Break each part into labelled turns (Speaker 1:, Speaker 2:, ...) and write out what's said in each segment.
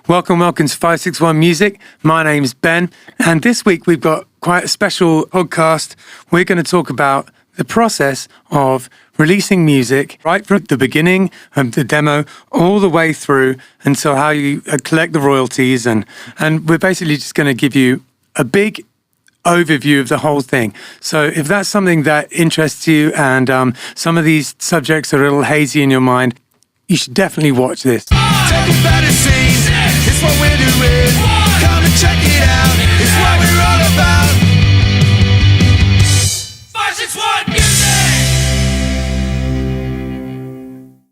Speaker 1: Welcome to 561 Music. My name's Ben, and this week we've got quite a special podcast. We're going to talk about the process of releasing music right from the beginning of the demo all the way through until how you collect the royalties, and we're basically just going to give you a big overview of the whole thing. So if that's something that interests you and some of these subjects are a little hazy in your mind, you should definitely watch this. It's what we're doing. Come and check it out. It's what we're all about. 561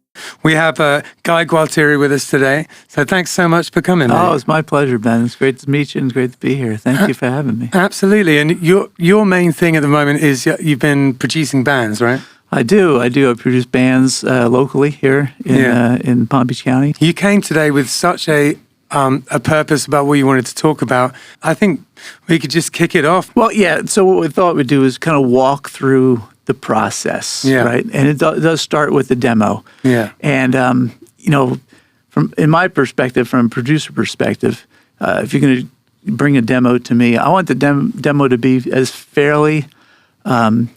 Speaker 1: Music. We have Guy Gaultieri with us today. So thanks so much for coming.
Speaker 2: Oh, it's my pleasure, Ben. It's great to meet you and it's great to be here. Thank you for having me.
Speaker 1: Absolutely. And your main thing at the moment is you've been producing bands, right?
Speaker 2: I do. I produce bands locally here in Palm Beach County.
Speaker 1: You came today with such a purpose about what you wanted to talk about. I think we could just kick it off.
Speaker 2: Well, yeah. So what we thought we'd do is kind of walk through the process, right? And it does start with the demo.
Speaker 1: Yeah.
Speaker 2: And, in my perspective, from a producer perspective, if you're going to bring a demo to me, I want the demo to be as fairly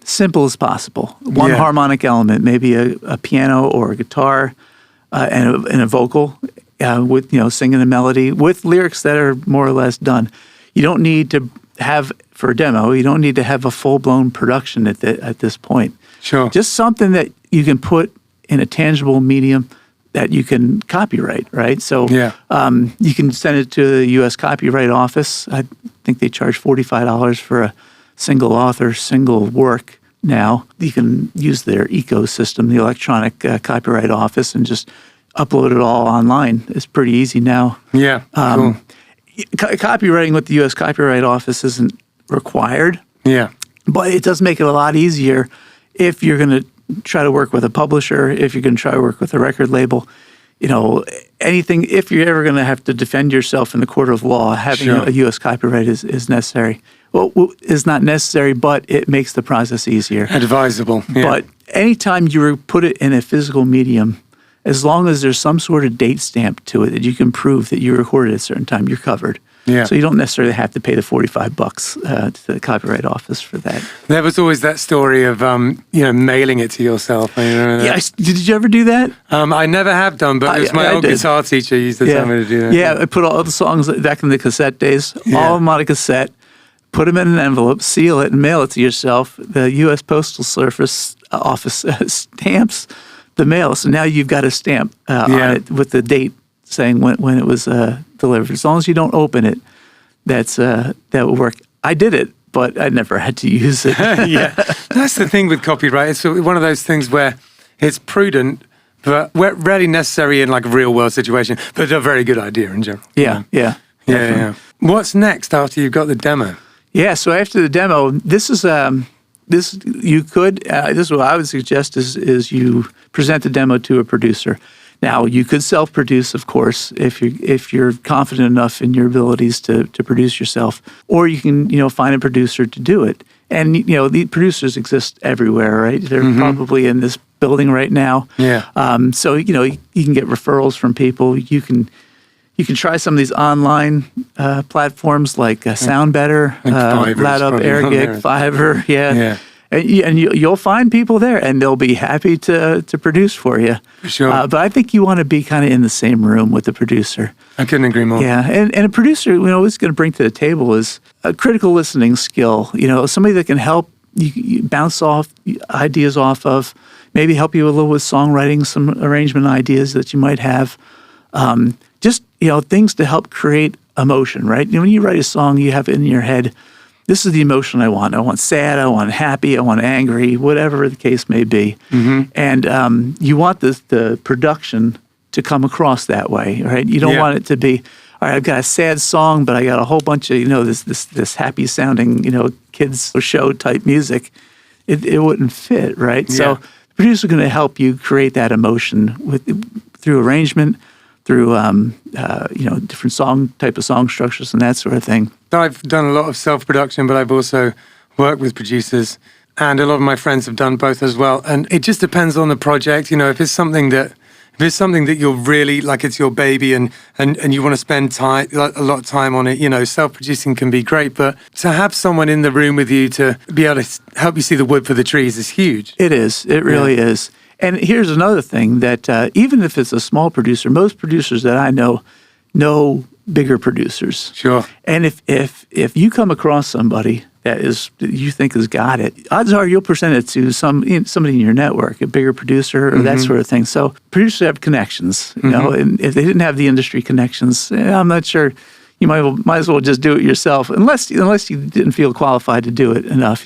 Speaker 2: simple as possible. One harmonic element, maybe a piano or a guitar and a vocal. With singing a melody with lyrics that are more or less done. You don't need to have for a demo. You don't need to have a full blown production at this point.
Speaker 1: Sure,
Speaker 2: just something that you can put in a tangible medium that you can copyright. Right. So you can send it to the U.S. Copyright Office. I think they charge $45 for a single author, single work. Now you can use their ecosystem, the Electronic Copyright Office, and just upload it all online. It's pretty easy now.
Speaker 1: Yeah, cool.
Speaker 2: Copywriting with the U.S. Copyright Office isn't required.
Speaker 1: Yeah.
Speaker 2: But it does make it a lot easier if you're going to try to work with a publisher, if you're going to try to work with a record label, anything, if you're ever going to have to defend yourself in the court of law, having a U.S. copyright is necessary. Well, it's not necessary, but it makes the process easier.
Speaker 1: Advisable. Yeah.
Speaker 2: But anytime you put it in a physical medium, as long as there's some sort of date stamp to it that you can prove that you recorded at a certain time, you're covered.
Speaker 1: Yeah.
Speaker 2: So you don't necessarily have to pay the $45 to the Copyright Office for that.
Speaker 1: There was always that story of mailing it to yourself.
Speaker 2: Yeah, did you ever do that?
Speaker 1: I never have done, but it was my old guitar teacher used to tell me to do that.
Speaker 2: Yeah, I put all the songs back in the cassette days, all of them on a cassette, put them in an envelope, seal it, and mail it to yourself. The U.S. Postal Service Office stamps the mail, so now you've got a stamp on it with the date saying when it was delivered. As long as you don't open it, that will work. I did it, but I never had to use it.
Speaker 1: Yeah, that's the thing with copyright. It's one of those things where it's prudent, but rarely necessary in like a real world situation, but a very good idea in general.
Speaker 2: Yeah.
Speaker 1: What's next after you've got the demo?
Speaker 2: Yeah, so after the demo, this is what I would suggest is you present the demo to a producer. Now, you could self-produce, of course, if you're confident enough in your abilities to produce yourself, or you can find a producer to do it. And the producers exist everywhere, right? They're probably in this building right now.
Speaker 1: Yeah.
Speaker 2: So you can get referrals from people. You can try some of these online platforms like Sound Better, LadUp, AirGig, Fiverr, yeah. And you'll find people there, and they'll be happy to produce for you.
Speaker 1: Sure.
Speaker 2: But I think you want to be kind of in the same room with the producer.
Speaker 1: I couldn't agree more.
Speaker 2: Yeah, and a producer, what's going to bring to the table is a critical listening skill. Somebody that can help you bounce off ideas off of, maybe help you a little with songwriting, some arrangement ideas that you might have. Just things to help create emotion, right? When you write a song, you have it in your head. This is the emotion I want. I want sad, I want happy, I want angry, whatever the case may be. And you want the production to come across that way, right? You don't want it to be, all right, I've got a sad song, but I got a whole bunch of, this happy sounding, kids show type music. It wouldn't fit, right? So the producer is going to help you create that emotion through arrangement, through different type of song structures and that sort of thing.
Speaker 1: I've done a lot of self-production, but I've also worked with producers, and a lot of my friends have done both as well. And it just depends on the project. If it's something that If it's something that you're really, like it's your baby and you want to spend time, like, a lot of time on it, self-producing can be great, but to have someone in the room with you to be able to help you see the wood for the trees is huge.
Speaker 2: It is. It really is. And here's another thing that even if it's a small producer, most producers that I know bigger producers.
Speaker 1: Sure.
Speaker 2: And if you come across somebody that you think has got it, odds are you'll present it to somebody in your network, a bigger producer or that sort of thing. So producers have connections, and if they didn't have the industry connections, I'm not sure. You might as well just do it yourself, unless you didn't feel qualified to do it enough.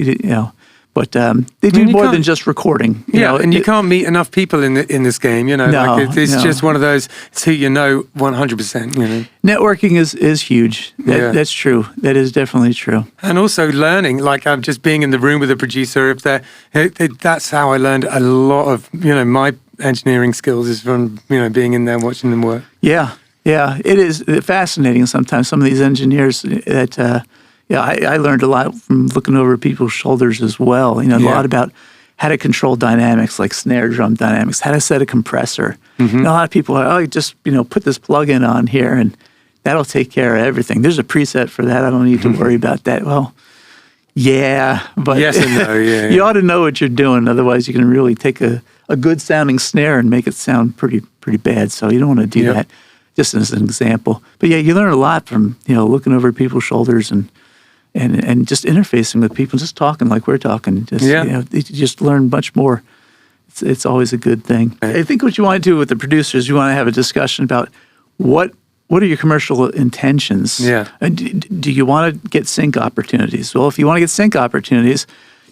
Speaker 2: But they do more than just recording.
Speaker 1: You can't meet enough people in this game. It's just one of those. It's who 100%.
Speaker 2: Networking is huge. That's true. That is definitely true.
Speaker 1: And also learning, like I'm just being in the room with a producer. That's how I learned a lot of my engineering skills is from being in there watching them work.
Speaker 2: Yeah, it is fascinating sometimes. Some of these engineers that. I learned a lot from looking over people's shoulders as well. A lot about how to control dynamics, like snare drum dynamics, how to set a compressor. A lot of people are, just put this plug-in on here and that'll take care of everything. There's a preset for that. I don't need to worry about that. Well, yeah, but
Speaker 1: yes and no,
Speaker 2: you ought to know what you're doing. Otherwise, you can really take a good sounding snare and make it sound pretty bad. So you don't want to do that. Just as an example. But you learn a lot from looking over people's shoulders and just interfacing with people, just talking like we're talking. You just learn much more. It's always a good thing. I think what you want to do with the producers, you want to have a discussion about what are your commercial intentions.
Speaker 1: Yeah.
Speaker 2: Do you want to get sync opportunities? Well, if you want to get sync opportunities,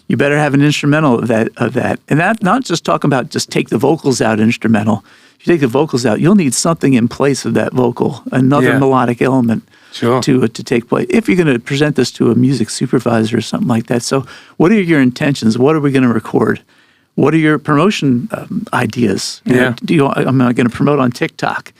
Speaker 2: you better have an instrumental of that. And that not just talking about just take the vocals out instrumental. If you take the vocals out, you'll need something in place of that vocal, another melodic element.
Speaker 1: Sure.
Speaker 2: To take place. If you're going to present this to a music supervisor or something like that. So what are your intentions? What are we going to record? What are your promotion ideas? Am I going to promote on TikTok?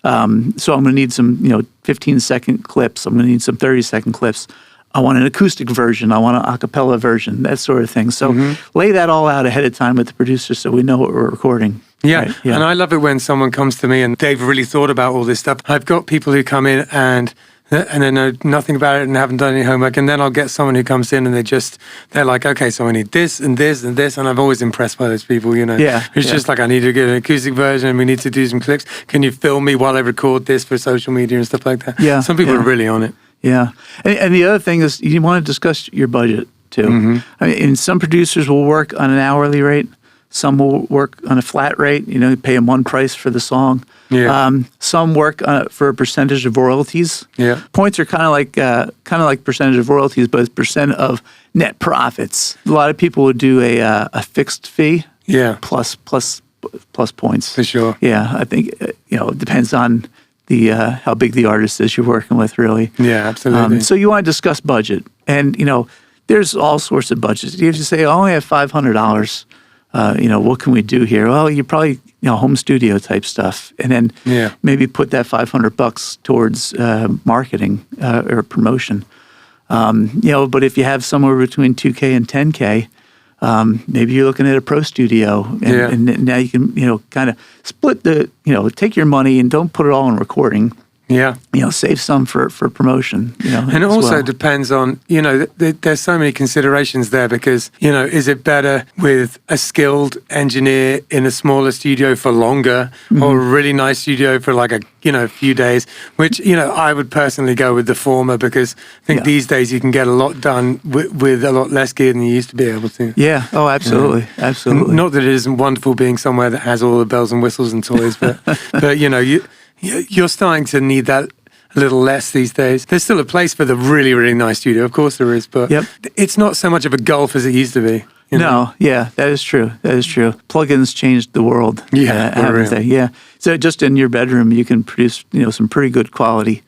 Speaker 2: So I'm going to need some 15-second clips. I'm going to need some 30-second clips. I want an acoustic version. I want an a cappella version, that sort of thing. So lay that all out ahead of time with the producer so we know what we're recording.
Speaker 1: Yeah.
Speaker 2: Right?
Speaker 1: And I love it when someone comes to me and they've really thought about all this stuff. I've got people who come in and they know nothing about it and haven't done any homework. And then I'll get someone who comes in and they're like, okay, so I need this and this and this. And I'm always impressed by those people, It's just like, I need to get an acoustic version and we need to do some clips. Can you film me while I record this for social media and stuff like that?
Speaker 2: Yeah.
Speaker 1: Some people are really on it.
Speaker 2: Yeah. And the other thing is you want to discuss your budget too. I mean, and some producers will work on an hourly rate. Some will work on a flat rate. You pay them one price for the song.
Speaker 1: Yeah.
Speaker 2: Some work for a percentage of royalties.
Speaker 1: Yeah.
Speaker 2: Points are kind of like percentage of royalties, but it's percent of net profits. A lot of people would do a fixed fee.
Speaker 1: Yeah.
Speaker 2: Plus points.
Speaker 1: For sure.
Speaker 2: Yeah. I think it depends on the how big the artist is you're working with, really.
Speaker 1: Yeah, absolutely.
Speaker 2: So you want to discuss budget, and there's all sorts of budgets. You have to say, I only have $500. What can we do here? Well, you probably, home studio type stuff. And then maybe put that $500 towards marketing or promotion. But if you have somewhere between $2K and $10K, maybe you're looking at a pro studio. And now you can, kind of split take your money and don't put it all in recording.
Speaker 1: Yeah.
Speaker 2: Save some for promotion.
Speaker 1: And it also depends on, there's so many considerations there because, is it better with a skilled engineer in a smaller studio for longer or a really nice studio for like a few days, which, I would personally go with the former because I think these days you can get a lot done with a lot less gear than you used to be able to.
Speaker 2: Yeah. Oh, absolutely. Absolutely.
Speaker 1: Not that it isn't wonderful being somewhere that has all the bells and whistles and toys, but you're starting to need that a little less these days. There's still a place for the really, really nice studio. Of course there is, but it's not so much of a gulf as it used to be.
Speaker 2: No, that is true. That is true. Plugins changed the world. Haven't they? Yeah. So just in your bedroom, you can produce, some pretty good quality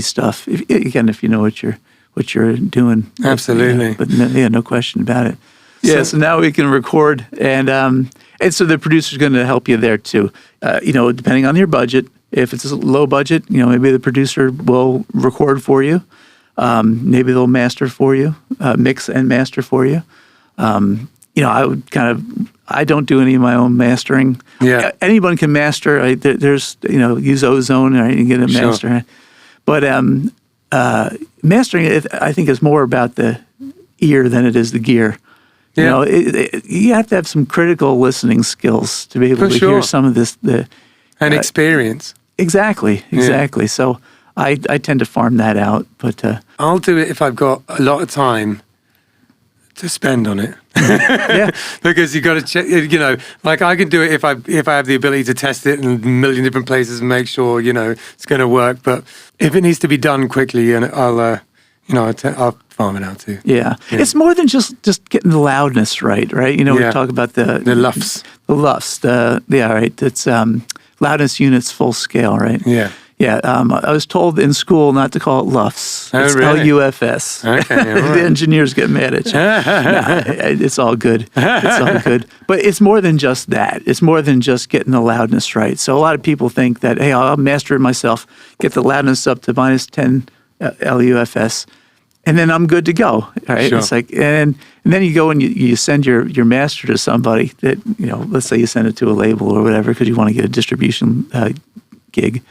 Speaker 2: stuff. If you know what you're doing.
Speaker 1: Absolutely.
Speaker 2: But no question about it. Yeah. So now we can record, and so the producer's going to help you there too. Depending on your budget. If it's a low budget, maybe the producer will record for you. Maybe they'll master for you, mix and master for you. I would kind of I don't do any of my own mastering.
Speaker 1: Yeah.
Speaker 2: Anyone can master. Right? There's, use Ozone, right, and get a master.
Speaker 1: Sure.
Speaker 2: But mastering, I think, is more about the ear than it is the gear.
Speaker 1: Yeah.
Speaker 2: You have to have some critical listening skills to be able to hear some of this.
Speaker 1: And experience.
Speaker 2: Exactly. So I tend to farm that out. But
Speaker 1: I'll do it if I've got a lot of time to spend on it.
Speaker 2: yeah.
Speaker 1: Because you got to check, like I can do it if I have the ability to test it in a million different places and make sure, it's going to work. But if it needs to be done quickly, and I'll farm it out too.
Speaker 2: Yeah. It's more than just getting the loudness right? We talk about the
Speaker 1: LUFS.
Speaker 2: The LUFS, right. It's loudness units full scale, right?
Speaker 1: Yeah.
Speaker 2: Yeah, I was told in school not to call it LUFS.
Speaker 1: Oh,
Speaker 2: it's
Speaker 1: really?
Speaker 2: LUFS.
Speaker 1: Okay, all right.
Speaker 2: The engineers get mad at you. It's all good. It's all good. But it's more than just that. It's more than just getting the loudness right. So a lot of people think that, hey, I'll master it myself, get the loudness up to minus 10 LUFS, and then I'm good to go. Right?
Speaker 1: Sure.
Speaker 2: It's like, and then you go and you send your master to somebody that, let's say you send it to a label or whatever because you want to get a distribution gig.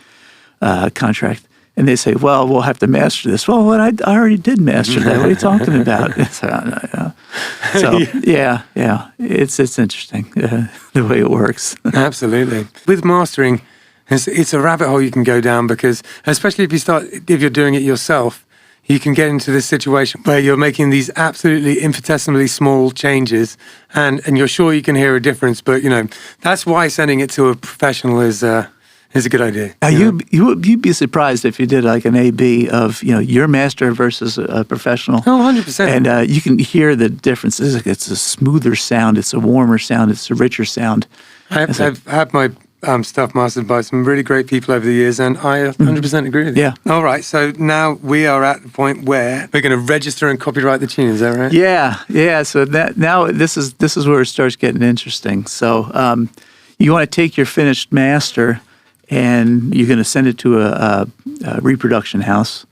Speaker 2: Contract, and they say, "Well, we'll have to master this." Well, I already did master that. What are you talking about? So yeah, it's interesting the way it works.
Speaker 1: Absolutely. With mastering, it's a rabbit hole you can go down because, especially if you're doing it yourself, you can get into this situation where you're making these absolutely infinitesimally small changes, and you're sure you can hear a difference. But that's why sending it to a professional is a good idea.
Speaker 2: You'd be surprised if you did like an A/B of your master versus a professional.
Speaker 1: Oh, 100%.
Speaker 2: And you can hear the difference. It's a smoother sound. It's a warmer sound. It's a richer sound.
Speaker 1: I've had my stuff mastered by some really great people over the years, and I 100% agree with you.
Speaker 2: Yeah.
Speaker 1: All right, so now we are at the point where we're going to register and copyright the tune. Is that right?
Speaker 2: Yeah. So now this is where it starts getting interesting. So you want to take your finished master, and you're going to send it to a reproduction house,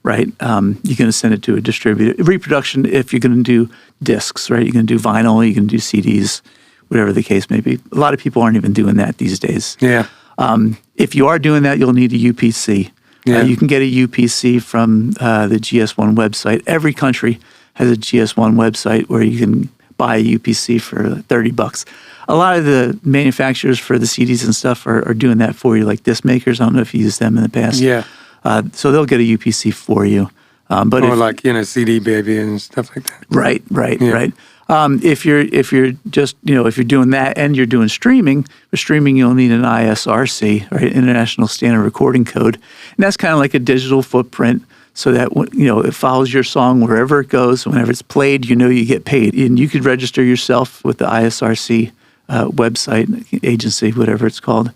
Speaker 2: right? You're going to send it to a distributor. Reproduction, if you're going to do discs, right? You're going to do vinyl, you can do CDs, whatever the case may be. A lot of people aren't even doing that these days.
Speaker 1: Yeah.
Speaker 2: If you are doing that, you'll need a UPC.
Speaker 1: Yeah.
Speaker 2: You can get a UPC from the GS1 website. Every country has a GS1 website where you can buy a UPC for $30. A lot of the manufacturers for the CDs and stuff are doing that for you, like disc makers. I don't know if you used them in the past.
Speaker 1: Yeah.
Speaker 2: So they'll get a UPC for you. But
Speaker 1: CD Baby and stuff like that.
Speaker 2: Right.
Speaker 1: Yeah.
Speaker 2: If you're doing that and you're doing streaming, for streaming you'll need an ISRC, right, International Standard Recording Code, and that's kind of like a digital footprint, so that it follows your song wherever it goes. Whenever it's played, you get paid, and you could register yourself with the ISRC website, agency, whatever it's called.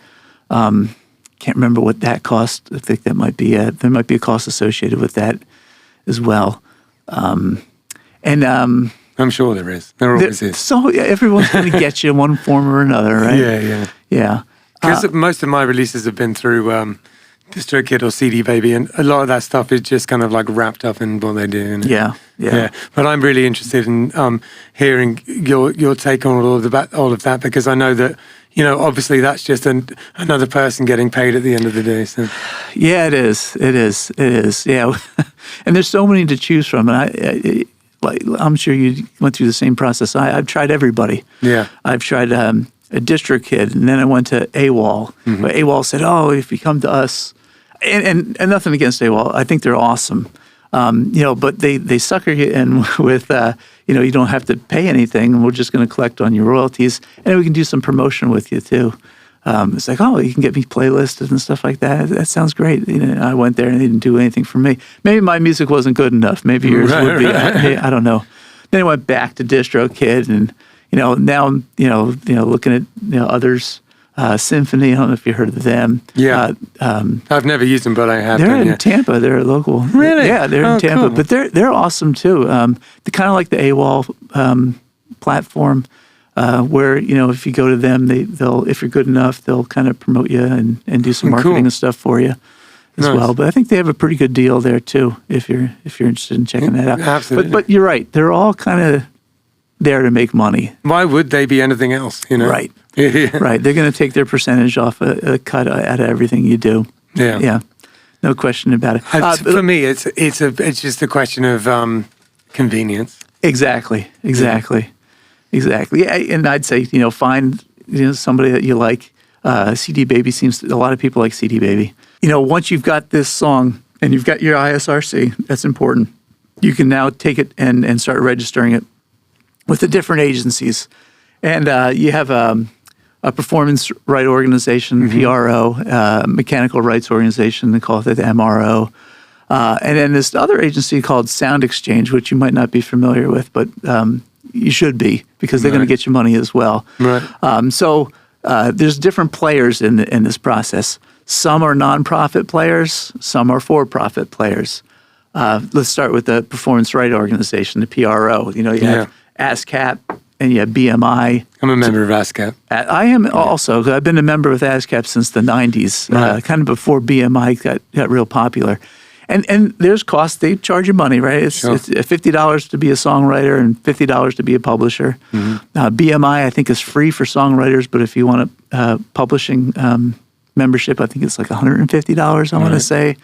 Speaker 2: Can't remember what that cost. I think that might be there might be a cost associated with that as well. I'm
Speaker 1: sure there is. There always is.
Speaker 2: So everyone's going to get you in one form or another, right? Yeah.
Speaker 1: Because most of my releases have been through DistroKid or CD Baby, and a lot of that stuff is just kind of like wrapped up in what they do.
Speaker 2: Yeah.
Speaker 1: But I'm really interested in hearing your take on all of that, because I know that obviously that's just another person getting paid at the end of the day. So.
Speaker 2: Yeah, it is. Yeah, and there's so many to choose from, and I'm sure you went through the same process. I've tried everybody.
Speaker 1: Yeah,
Speaker 2: I've tried a DistroKid, and then I went to AWOL.
Speaker 1: Mm-hmm.
Speaker 2: But AWOL said, "Oh, if you come to us," and nothing against AWOL, I think they're awesome. But they sucker you in with, you don't have to pay anything. We're just going to collect on your royalties, and we can do some promotion with you too. It's like, oh, you can get me playlisted and stuff like that. That sounds great. I went there and they didn't do anything for me. Maybe my music wasn't good enough. Maybe yours would be. I don't know. Then I went back to DistroKid, and now I'm looking at others. Symphony, I don't know if you heard of them.
Speaker 1: Yeah. I've never used them, but I have.
Speaker 2: They're in Tampa. They're local.
Speaker 1: Really?
Speaker 2: Yeah, they're in Tampa.
Speaker 1: Cool.
Speaker 2: But they're awesome too. They're kind of like the AWOL platform, where if you go to them, they'll if you're good enough, they'll kind of promote you and do some marketing and stuff for you as well. But I think they have a pretty good deal there too, if you're interested in checking that out.
Speaker 1: Absolutely.
Speaker 2: But you're right. They're all kind of there to make money.
Speaker 1: Why would they be anything else?
Speaker 2: Right. Right. They're going to take their percentage off a cut out of everything you do. Yeah. No question about it.
Speaker 1: For me, it's just a question of convenience.
Speaker 2: Exactly. Yeah, and I'd say, find somebody that you like. CD Baby a lot of people like CD Baby. Once you've got this song and you've got your ISRC, that's important. You can now take it and start registering it with the different agencies. And you have a performance right organization, PRO, mechanical rights organization, they call it the MRO. And then this other agency called Sound Exchange, which you might not be familiar with, but you should be, because they're going to get you money as well.
Speaker 1: Right.
Speaker 2: So there's different players in this process. Some are nonprofit players, some are for-profit players. Let's start with the performance right organization, the PRO. You have ASCAP and you have BMI.
Speaker 1: I'm a member of ASCAP.
Speaker 2: I am also. I've been a member with ASCAP since the 90s, kind of before BMI got real popular. And there's costs. They charge you money, right? It's $50 to be a songwriter and $50 to be a publisher. BMI, I think, is free for songwriters, but if you want a publishing membership, I think it's like $150, I want to say.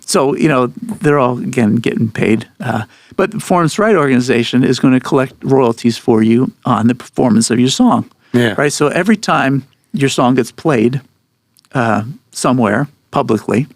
Speaker 2: So, they're all, again, getting paid. But the Performance Right Organization is going to collect royalties for you on the performance of your song.
Speaker 1: Yeah.
Speaker 2: Right? So every time your song gets played somewhere publicly,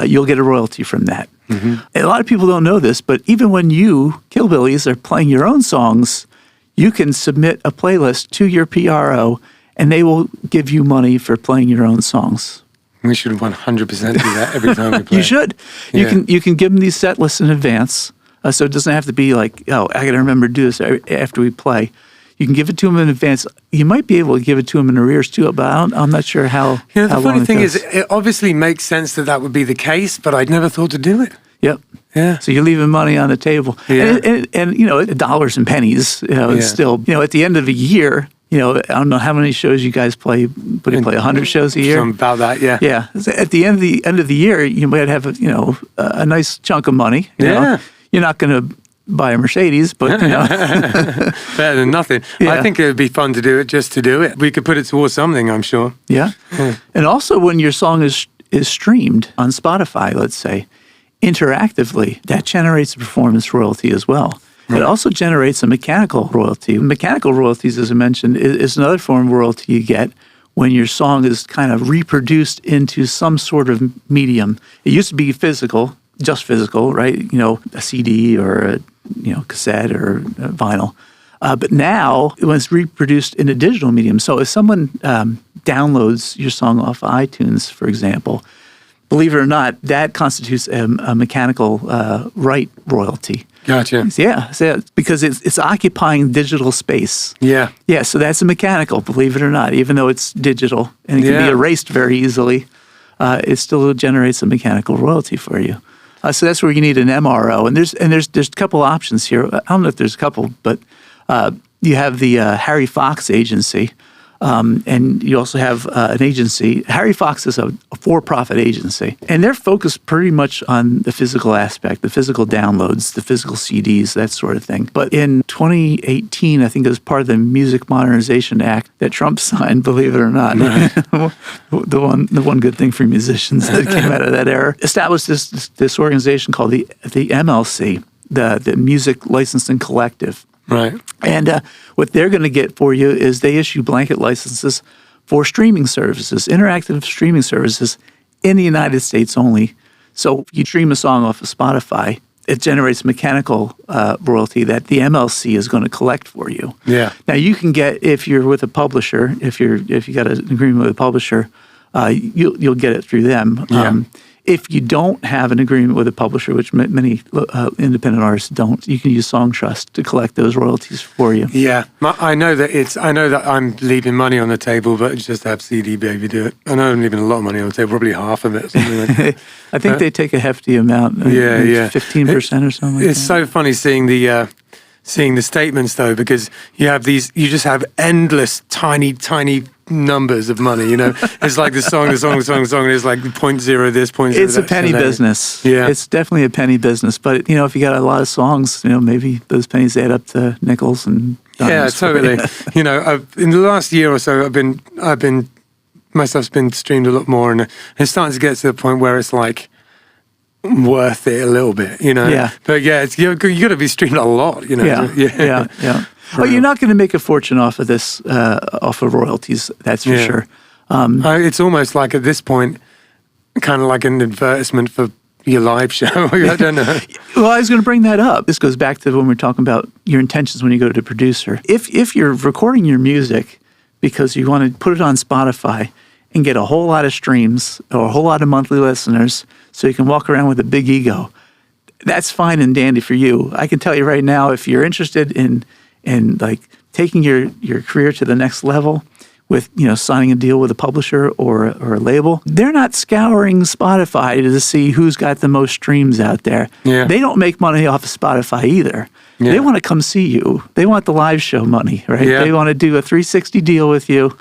Speaker 2: you'll get a royalty from that. And a lot of people don't know this, but even when you, Killbillies, are playing your own songs, you can submit a playlist to your PRO, and they will give you money for playing your own songs.
Speaker 1: We should 100% do that every time we play.
Speaker 2: You should. You can give them these set lists in advance, so it doesn't have to be like, I got to remember to do this after we play. You can give it to them in advance. You might be able to give it to them in arrears too, but I'm not sure how.
Speaker 1: The
Speaker 2: how
Speaker 1: funny
Speaker 2: long
Speaker 1: thing
Speaker 2: it
Speaker 1: is, it obviously makes sense that would be the case, but I'd never thought to do it.
Speaker 2: Yep.
Speaker 1: Yeah.
Speaker 2: So you're leaving money on the table.
Speaker 1: Yeah.
Speaker 2: And dollars and pennies, it's still, at the end of the year, I don't know how many shows you guys play. But you play 100 shows a year?
Speaker 1: Something about that, yeah.
Speaker 2: Yeah. So at the end of the year, you might have a nice chunk of money.
Speaker 1: Yeah.
Speaker 2: You're not going to buy a Mercedes, but
Speaker 1: better than nothing.
Speaker 2: Yeah.
Speaker 1: I think it would be fun to do it just to do it. We could put it towards something, I'm sure.
Speaker 2: Yeah. And also when your song is streamed on Spotify, let's say, interactively, that generates a performance royalty as well. Right. It also generates a mechanical royalty. Mechanical royalties, as I mentioned, is another form of royalty you get when your song is kind of reproduced into some sort of medium. It used to be physical, just physical, right? A CD or a cassette or a vinyl. But now it was reproduced in a digital medium. So if someone downloads your song off iTunes, for example, believe it or not, that constitutes a mechanical right royalty.
Speaker 1: Gotcha.
Speaker 2: Yeah, because it's occupying digital space.
Speaker 1: Yeah.
Speaker 2: Yeah, so that's a mechanical, believe it or not, even though it's digital and it can be erased very easily, it still generates a mechanical royalty for you. So that's where you need an MRO, and there's a couple options here. I don't know if there's a couple, but you have the Harry Fox agency, and you also have an agency. Harry Fox is a for-profit agency, and they're focused pretty much on the physical aspect, the physical downloads, the physical CDs, that sort of thing. But in 2018, I think it was part of the Music Modernization Act that Trump signed, believe it or not, the one good thing for musicians that came out of that era, established this organization called the MLC, the Music Licensing Collective.
Speaker 1: Right.
Speaker 2: And what they're going to get for you is they issue blanket licenses for streaming services, interactive streaming services in the United States only. So if you stream a song off of Spotify, it generates mechanical royalty that the MLC is going to collect for you.
Speaker 1: Yeah.
Speaker 2: Now you can get, if you're with a publisher, if you got an agreement with a publisher, you'll get it through them.
Speaker 1: Yeah.
Speaker 2: If you don't have an agreement with a publisher, which many independent artists don't, you can use Song Trust to collect those royalties for you.
Speaker 1: Yeah, I know that I'm leaving money on the table, but just have CD Baby do it. I know I'm leaving a lot of money on the table, probably half of it. Something like that.
Speaker 2: I think they take a hefty amount. 15% or something like that.
Speaker 1: It's so funny seeing the statements though, because you just have endless tiny numbers of money, It's like the song, and it's like point zero this, point zero
Speaker 2: It's
Speaker 1: that.
Speaker 2: a penny business.
Speaker 1: Yeah.
Speaker 2: It's definitely a penny business. But, if you got a lot of songs, maybe those pennies add up to nickels and dimes.
Speaker 1: Yeah, totally. In the last year or so, my stuff's been streamed a lot more, and it's starting to get to the point where it's like worth it a little bit,
Speaker 2: Yeah.
Speaker 1: But yeah, you got to be streamed a lot,
Speaker 2: Yeah. But you're not going to make a fortune off of this, off of royalties, that's for sure.
Speaker 1: It's almost like at this point, kind of like an advertisement for your live show. I don't know.
Speaker 2: Well, I was going to bring that up. This goes back to when we were talking about your intentions when you go to the producer. If you're recording your music because you want to put it on Spotify and get a whole lot of streams or a whole lot of monthly listeners so you can walk around with a big ego, that's fine and dandy for you. I can tell you right now, if you're interested in like taking your career to the next level with, signing a deal with a publisher or a label, they're not scouring Spotify to see who's got the most streams out there.
Speaker 1: Yeah.
Speaker 2: They don't make money off of Spotify either.
Speaker 1: Yeah.
Speaker 2: They want to come see you. They want the live show money, right?
Speaker 1: Yeah.
Speaker 2: They want to do a 360 deal with you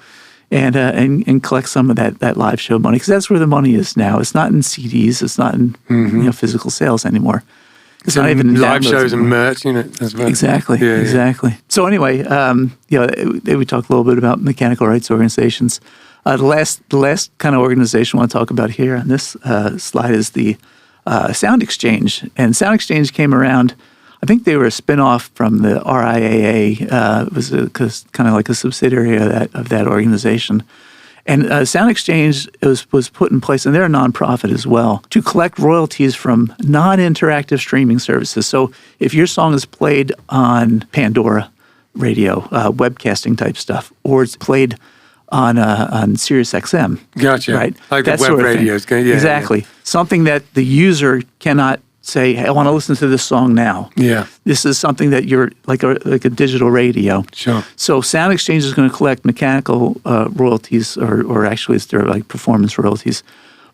Speaker 2: and collect some of that live show money, because that's where the money is now. It's not in CDs. It's not in physical sales anymore. It's not even in
Speaker 1: live
Speaker 2: downloads
Speaker 1: shows and
Speaker 2: anymore.
Speaker 1: merch, as well.
Speaker 2: Exactly, exactly. So anyway, we talked a little bit about mechanical rights organizations. The last kind of organization I want to talk about here on this slide is the Sound Exchange. And Sound Exchange came around, I think they were a spinoff from the RIAA. It was kind of like a subsidiary of that organization. And Sound Exchange was put in place, and they're a nonprofit as well, to collect royalties from non-interactive streaming services. So if your song is played on Pandora radio, webcasting type stuff, or it's played on Sirius XM.
Speaker 1: Gotcha.
Speaker 2: Right?
Speaker 1: Like
Speaker 2: that
Speaker 1: the web
Speaker 2: sort of thing.
Speaker 1: radios. Yeah,
Speaker 2: exactly.
Speaker 1: Yeah.
Speaker 2: Something that the user cannot say, hey, I want to listen to this song now.
Speaker 1: Yeah.
Speaker 2: This is something that you're like a digital radio.
Speaker 1: Sure.
Speaker 2: So Sound Exchange is going to collect mechanical royalties, or actually it's their like performance royalties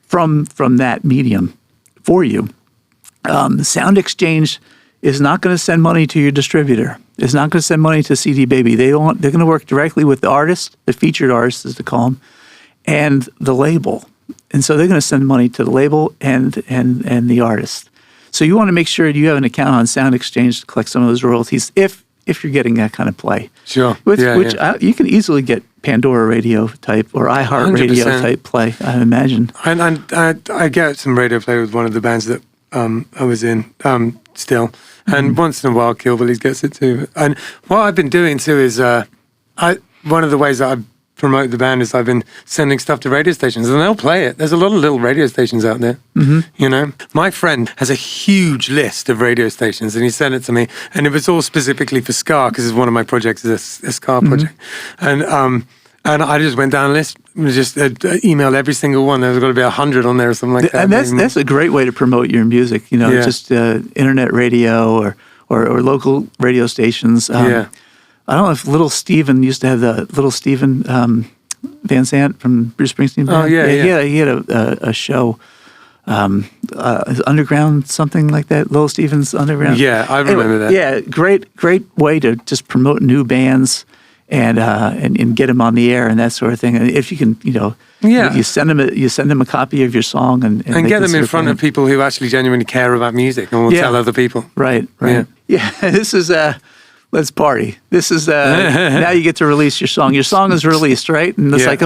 Speaker 2: from that medium for you. Sound Exchange is not going to send money to your distributor. It's not going to send money to CD Baby. They're going to work directly with the artist, the featured artist, as they call them, and the label. And so they're going to send money to the label and the artist. So you want to make sure you have an account on Sound Exchange to collect some of those royalties if you're getting that kind of play.
Speaker 1: Sure.
Speaker 2: You can easily get Pandora radio type or iHeart radio
Speaker 1: 100%.
Speaker 2: type play, I imagine.
Speaker 1: And I get some radio play with one of the bands that I was in still. And once in a while, Kilbillies gets it too. And what I've been doing too is one of the ways that I promote the band is I've been sending stuff to radio stations, and they'll play it. There's a lot of little radio stations out there. My friend has a huge list of radio stations, and he sent it to me, and it was all specifically for ska, because one of my projects is a ska project. And I just went down a list, just emailed every single one. There's got to be 100 on there or something like that.
Speaker 2: And that's a great way to promote your music. Just internet radio or local radio stations. I don't know if Little Steven used to have the Little Steven Van Sant from Bruce Springsteen.
Speaker 1: Oh, yeah.
Speaker 2: He had a show, Underground, something like that. Little Steven's Underground.
Speaker 1: Yeah, I remember that.
Speaker 2: Yeah, great way to just promote new bands and get them on the air and that sort of thing. And if you can, you send them a copy of your song and
Speaker 1: get them in front of people who actually genuinely care about music and will tell other people.
Speaker 2: Right. Yeah. This is let's party. This is now you get to release your song. Your song is released, right? And it's like,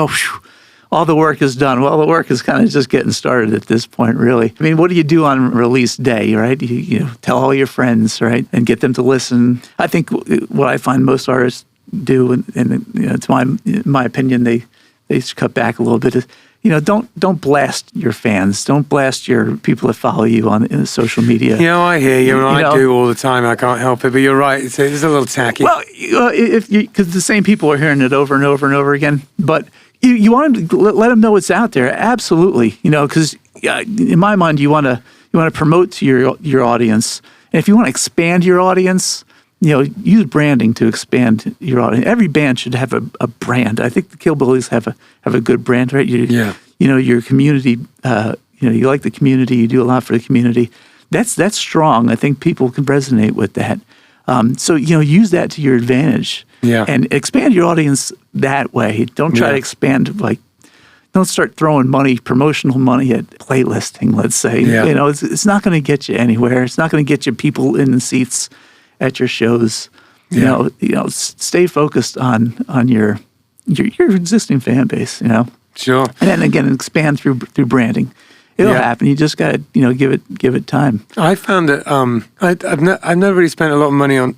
Speaker 2: all the work is done. Well, the work is kind of just getting started at this point, really. I mean, what do you do on release day, right? You tell all your friends, right, and get them to listen. I think what I find most artists do, and to my opinion, they should cut back a little bit. Is, don't blast your fans. Don't blast your people that follow you in social media.
Speaker 1: I hear you. I do all the time. I can't help it. But you're right. It's a little tacky.
Speaker 2: Well, because the same people are hearing it over and over and over again. But you want to let them know it's out there. Absolutely. Because in my mind, you want to promote to your audience. And if you want to expand your audience, use branding to expand your audience. Every band should have a brand. I think the Kilbillies have a good brand, right? Your community. You like the community. You do a lot for the community. That's strong. I think people can resonate with that. So use that to your advantage.
Speaker 1: Yeah.
Speaker 2: And expand your audience that way. Don't try
Speaker 1: Yeah.
Speaker 2: to expand, like, don't start throwing money, promotional money at playlisting, let's say.
Speaker 1: Yeah.
Speaker 2: You know, it's not going to get you anywhere. It's not going to get you people in the seats at your shows.
Speaker 1: Yeah.
Speaker 2: Stay focused on your existing fan base, you know.
Speaker 1: Sure.
Speaker 2: And then again, expand through branding. It'll
Speaker 1: Yeah.
Speaker 2: happen. You just got to, give it time.
Speaker 1: I found that I've never really spent a lot of money on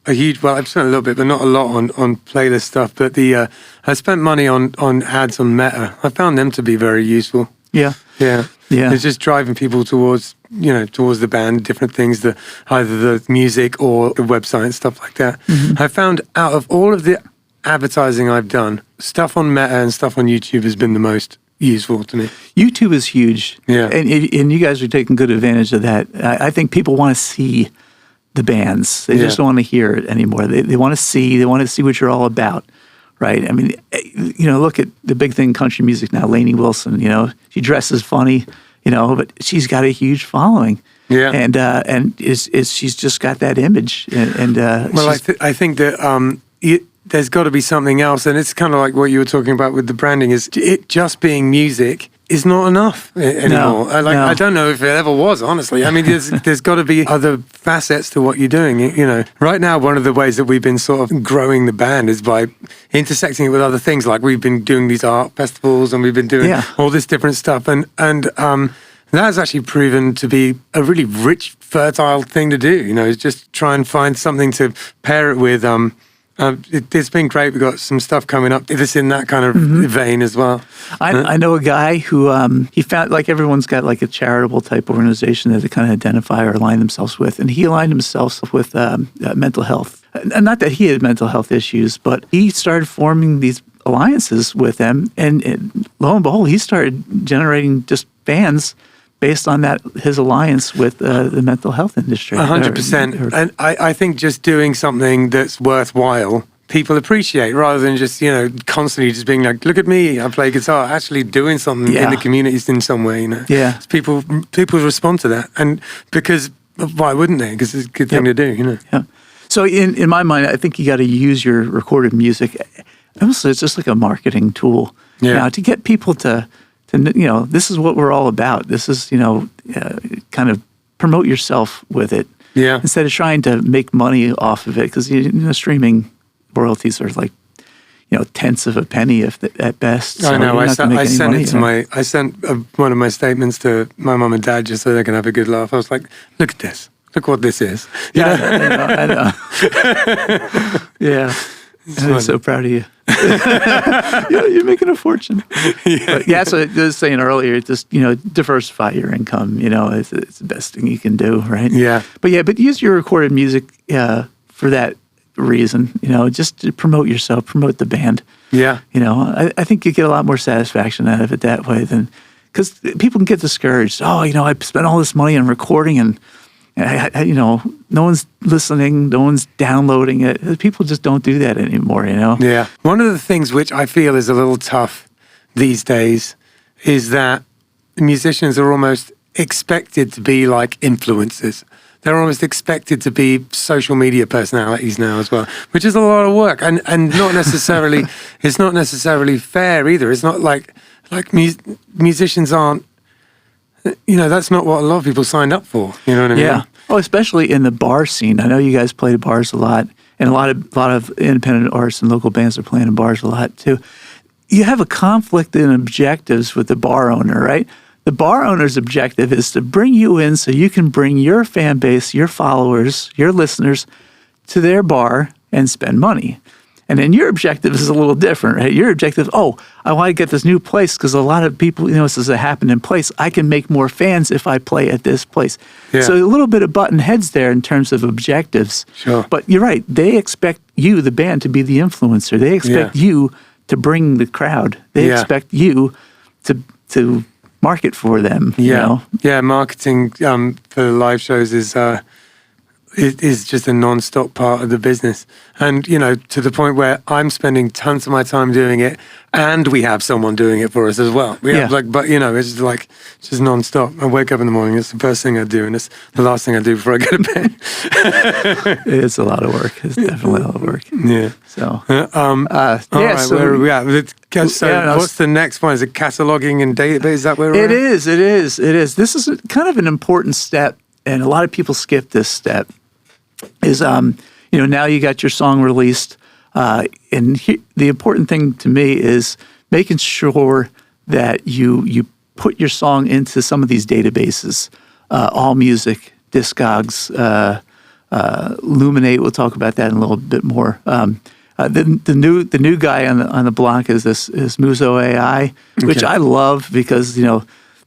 Speaker 1: I've spent a little bit, but not a lot on playlist stuff. But I spent money on ads on Meta. I found them to be very useful.
Speaker 2: Yeah.
Speaker 1: Yeah.
Speaker 2: Yeah.
Speaker 1: It's just driving people towards the band, different things, either the music or the website and stuff like that.
Speaker 2: Mm-hmm.
Speaker 1: I found out of all of the advertising I've done, stuff on Meta and stuff on YouTube has been the most useful to me.
Speaker 2: YouTube is huge.
Speaker 1: Yeah.
Speaker 2: And you guys are taking good advantage of that. I think people want to see the bands. They just don't want to hear it anymore. They want to see what you're all about, right? I mean, look at the big thing in country music now, Lainey Wilson, she dresses funny, but she's got a huge following.
Speaker 1: Yeah.
Speaker 2: And she's just got that image.
Speaker 1: Well, I think that there's got to be something else, and it's kind of like what you were talking about with the branding. Is it just being music is not enough anymore?
Speaker 2: No.
Speaker 1: I don't know if it ever was, honestly. I mean, there's got to be other facets to what you're doing. Right now, one of the ways that we've been sort of growing the band is by intersecting it with other things. Like we've been doing these art festivals, and we've been doing all this different stuff, and that has actually proven to be a really rich, fertile thing to do. Is just try and find something to pair it with. It's been great. We've got some stuff coming up that's in that kind of vein as well.
Speaker 2: I know a guy who he found, like, everyone's got like a charitable type organization that they kind of identify or align themselves with, and he aligned himself with mental health. And not that he had mental health issues, but he started forming these alliances with them, and lo and behold, he started generating just fans based on his alliance with the mental health industry.
Speaker 1: 100%. And I think just doing something that's worthwhile, people appreciate, rather than just, constantly just being like, look at me, I play guitar. Actually doing something in the communities in some way,
Speaker 2: Yeah.
Speaker 1: People respond to that. And because, why wouldn't they? Because it's a good thing to do,
Speaker 2: Yeah. So in my mind, I think you got to use your recorded music. Honestly, it's just like a marketing tool.
Speaker 1: Yeah.
Speaker 2: Now, to get people to this is what we're all about. This is, kind of promote yourself with it.
Speaker 1: Yeah.
Speaker 2: Instead of trying to make money off of it, because streaming royalties are like, tenths of a penny at best. So
Speaker 1: I know. I sent one of my statements to my mom and dad just so they can have a good laugh. I was like, look at this. Look what this is.
Speaker 2: I know. Yeah. I'm so proud of you. You're making a fortune. So I was saying earlier, just diversify your income. It's the best thing you can do, right?
Speaker 1: Yeah.
Speaker 2: But use your recorded music for that reason. Just to promote yourself, promote the band.
Speaker 1: Yeah.
Speaker 2: I think you get a lot more satisfaction out of it that way than, because people can get discouraged. Oh, I spent all this money on recording and no one's listening, no one's downloading it. People just don't do that anymore,
Speaker 1: Yeah. One of the things which I feel is a little tough these days is that musicians are almost expected to be like influencers. They're almost expected to be social media personalities now as well, which is a lot of work and not necessarily, it's not necessarily fair either. It's not like musicians aren't, that's not what a lot of people signed up for. You know what I mean?
Speaker 2: Yeah. Oh, especially in the bar scene. I know you guys play bars a lot, and a lot of independent artists and local bands are playing in bars a lot too. You have a conflict in objectives with the bar owner, right? The bar owner's objective is to bring you in so you can bring your fan base, your followers, your listeners to their bar and spend money. And then your objective is a little different, right? Your objective, I want to get this new place because a lot of people, this is a happening place. I can make more fans if I play at this place.
Speaker 1: Yeah.
Speaker 2: So a little bit of button heads there in terms of objectives.
Speaker 1: Sure.
Speaker 2: But you're right. They expect you, the band, to be the influencer. They expect you to bring the crowd. They expect you to market for them.
Speaker 1: Yeah. Yeah, marketing for live shows is is just a non-stop part of the business. And, to the point where I'm spending tons of my time doing it, and we have someone doing it for us as well. We have it's just non-stop. I wake up in the morning, it's the first thing I do, and it's the last thing I do before I go to bed.
Speaker 2: It's a lot of work. It's definitely a lot of work.
Speaker 1: Yeah.
Speaker 2: So,
Speaker 1: where are we at? So what's the next one? Is it cataloging and database? Is that where we're at?
Speaker 2: It is. This is kind of an important step, and a lot of people skip this step. Is now you got your song released, and the important thing to me is making sure that you put your song into some of these databases, AllMusic, Discogs, Luminate. We'll talk about that in a little bit more. The new guy on the block is Muso AI, which I love because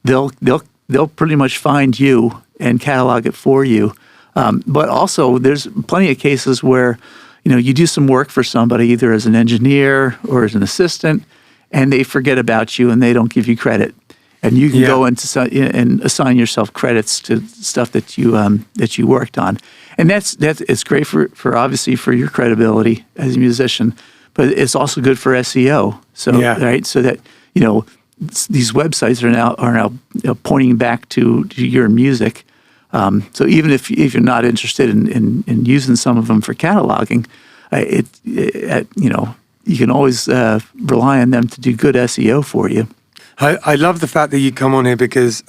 Speaker 2: they'll pretty much find you and catalog it for you. But also, there's plenty of cases where, you do some work for somebody, either as an engineer or as an assistant, and they forget about you and they don't give you credit. And you can go into and assign yourself credits to stuff that you worked on, and it's great for obviously for your credibility as a musician, but it's also good for SEO. So right, so that these websites are now pointing back to your music. So even if you're not interested in using some of them for cataloging, you can always rely on them to do good SEO for you.
Speaker 1: I love the fact that you come on here because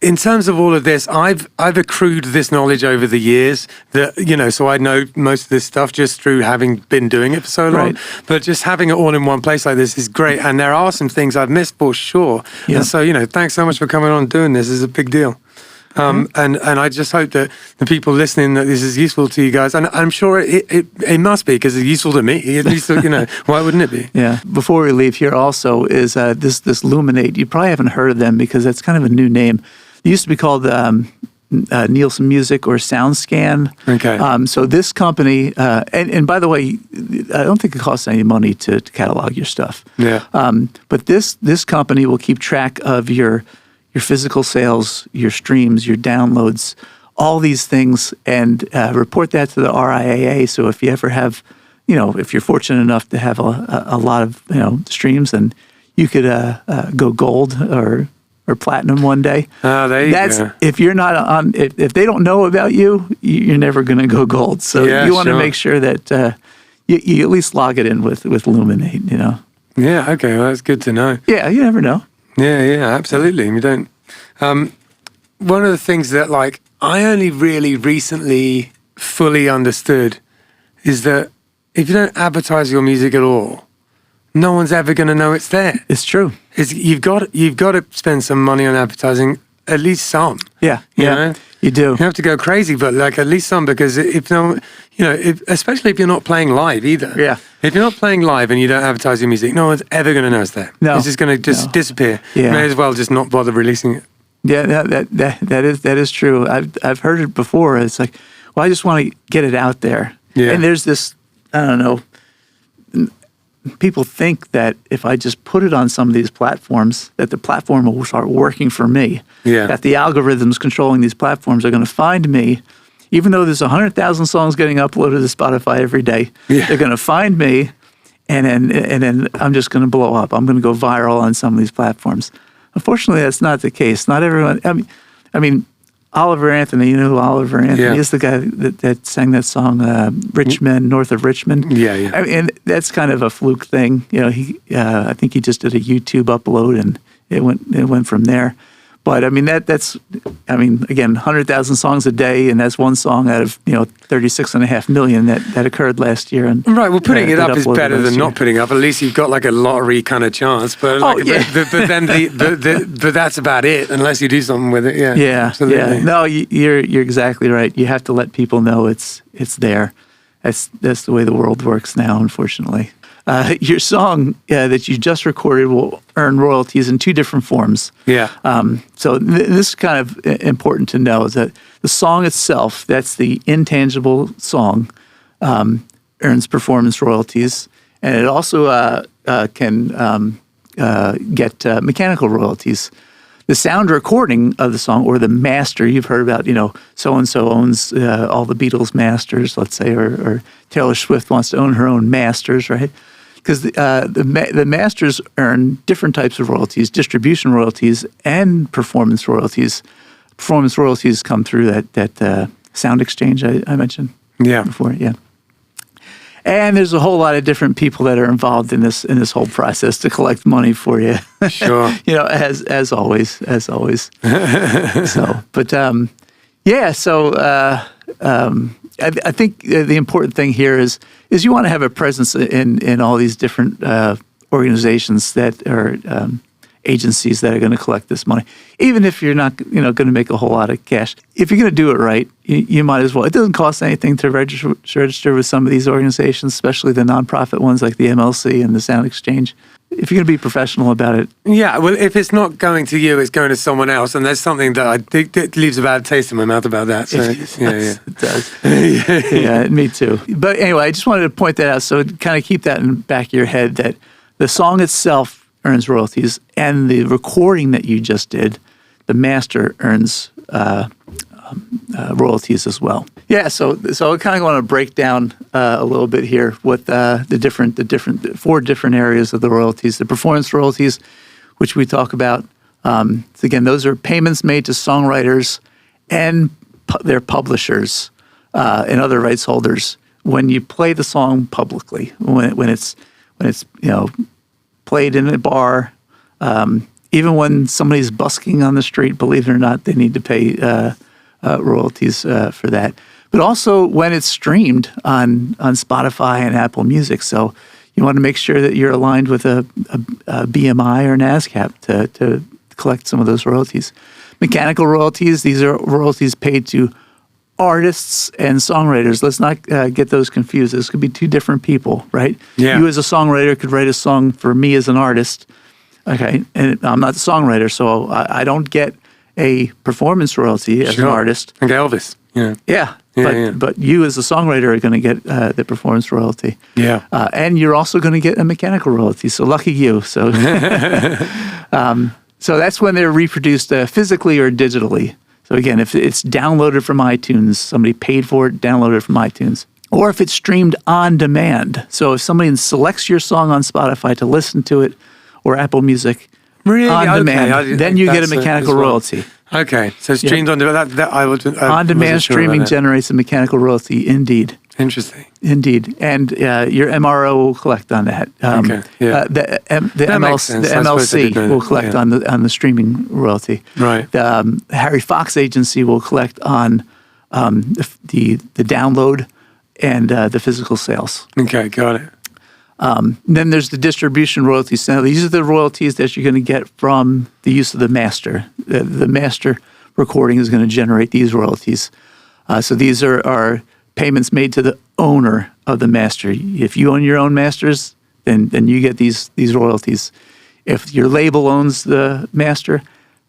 Speaker 1: in terms of all of this, I've accrued this knowledge over the years that, so I know most of this stuff just through having been doing it for so long. Right. But just having it all in one place like this is great. And there are some things I've missed for sure. Yeah. And so, thanks so much for coming on and doing this. It's a big deal. And I just hope that the people listening, that this is useful to you guys. And I'm sure it must be, because it's useful to me. At least, why wouldn't it be? Yeah.
Speaker 2: Before we leave here also is this Luminate. You probably haven't heard of them because that's kind of a new name. It used to be called Nielsen Music or SoundScan.
Speaker 1: Okay.
Speaker 2: So this company, and by the way, I don't think it costs any money to catalog your stuff.
Speaker 1: Yeah.
Speaker 2: But this company will keep track of your physical sales, your streams, your downloads, all these things, and report that to the RIAA. So if you ever have, if you're fortunate enough to have a lot of, streams, then you could go gold or platinum one day.
Speaker 1: Oh, there you go.
Speaker 2: If you're not on, if they don't know about you, you're never going to go gold. So you want to make sure that you at least log it in with Luminate,
Speaker 1: Yeah, okay, well, that's good to know.
Speaker 2: Yeah, you never know.
Speaker 1: Yeah, absolutely. We don't. One of the things that I only really recently fully understood is that if you don't advertise your music at all, no one's ever going to know it's there.
Speaker 2: It's true.
Speaker 1: You've got to spend some money on advertising, at least some.
Speaker 2: Yeah, you do.
Speaker 1: You have to go crazy, but at least some, because if no, especially if you're not playing live either.
Speaker 2: Yeah.
Speaker 1: If you're not playing live and you don't advertise your music, no one's ever going to know it's there.
Speaker 2: No.
Speaker 1: It's just going to disappear.
Speaker 2: Yeah.
Speaker 1: May as well just not bother releasing it.
Speaker 2: Yeah, that is true. I've heard it before. It's like, well, I just want to get it out there.
Speaker 1: Yeah.
Speaker 2: And there's this, I don't know, people think that if I just put it on some of these platforms, that the platform will start working for me.
Speaker 1: Yeah.
Speaker 2: That the algorithms controlling these platforms are going to find me, even though there's 100,000 songs getting uploaded to Spotify every day. Yeah. They're going to find me, and then I'm just going to blow up. I'm going to go viral on some of these platforms. Unfortunately, that's not the case. Not everyone. I mean, Oliver Anthony. You know who Oliver Anthony is? The guy that sang that song, "Richmond, North of Richmond."
Speaker 1: Yeah.
Speaker 2: I mean, that's kind of a fluke thing. I think he just did a YouTube upload, and it went from there. But I mean, again, 100,000 songs a day, and that's one song out of 36.5 million that occurred last year. And
Speaker 1: right, well, putting it up is better than not putting up. At least you've got a lottery kind of chance. But but then but that's about it, unless you do something with it. Yeah, absolutely.
Speaker 2: Yeah. No, you're exactly right. You have to let people know it's there. That's the way the world works now, unfortunately. Your song that you just recorded will earn royalties in two different forms.
Speaker 1: Yeah.
Speaker 2: So this is kind of important to know, is that the song itself, that's the intangible song, earns performance royalties, and it also can get mechanical royalties. the sound recording of the song or the master. You've heard about, so and so owns all the Beatles masters, let's say, or Taylor Swift wants to own her own masters, right? Because the masters earn different types of royalties, distribution royalties and performance royalties. Performance royalties come through that sound exchange I mentioned before, yeah. And there's a whole lot of different people that are involved in this whole process to collect money for you.
Speaker 1: Sure.
Speaker 2: As always. So, but I think the important thing here is you want to have a presence in all these different organizations that are agencies that are going to collect this money, even if you're not going to make a whole lot of cash. If you're going to do it right, you might as well. It doesn't cost anything to register with some of these organizations, especially the nonprofit ones like the MLC and the Sound Exchange. If you're going to be professional about it.
Speaker 1: Yeah, well, if it's not going to you, it's going to someone else, and there's something that I think that leaves a bad taste in my mouth about that. So,
Speaker 2: It does. Yeah, me too. But anyway, I just wanted to point that out, so kind of keep that in the back of your head, that the song itself earns royalties, and the recording that you just did, the master earns royalties as well. Yeah, so I kind of want to break down a little bit here what the four different areas of the royalties. The performance royalties, which we talk about. Again, those are payments made to songwriters and their publishers and other rights holders when you play the song publicly, when it's played in a bar, even when somebody's busking on the street, believe it or not, they need to pay royalties for that. But also when it's streamed on Spotify and Apple Music. So you want to make sure that you're aligned with a BMI or an ASCAP to collect some of those royalties. Mechanical royalties, these are royalties paid to artists and songwriters. Let's not get those confused. This could be two different people, right?
Speaker 1: Yeah.
Speaker 2: You as a songwriter could write a song for me as an artist, okay? And I'm not the songwriter, so I don't get a performance royalty as an artist.
Speaker 1: Like Elvis,
Speaker 2: Yeah. But you as a songwriter are going to get the performance royalty.
Speaker 1: Yeah.
Speaker 2: And you're also going to get a mechanical royalty, so lucky you. So, so that's when they're reproduced physically or digitally. So again, if it's downloaded from iTunes, somebody paid for it, downloaded it from iTunes. Or if it's streamed on demand. So if somebody selects your song on Spotify to listen to it, or Apple Music on demand, then you get a mechanical royalty.
Speaker 1: Okay, so streamed on demand.
Speaker 2: On-demand streaming generates a mechanical royalty, indeed.
Speaker 1: Interesting.
Speaker 2: Indeed. And your MRO will collect on that. The MLC will collect on the streaming royalty.
Speaker 1: Right.
Speaker 2: The Harry Fox agency will collect on the download and the physical sales.
Speaker 1: Okay, got it.
Speaker 2: Then there's the distribution royalties. Now, these are the royalties that you're going to get from the use of the master. The master recording is going to generate these royalties. So these are payments made to the owner of the master. If you own your own masters, then you get these royalties. If your label owns the master,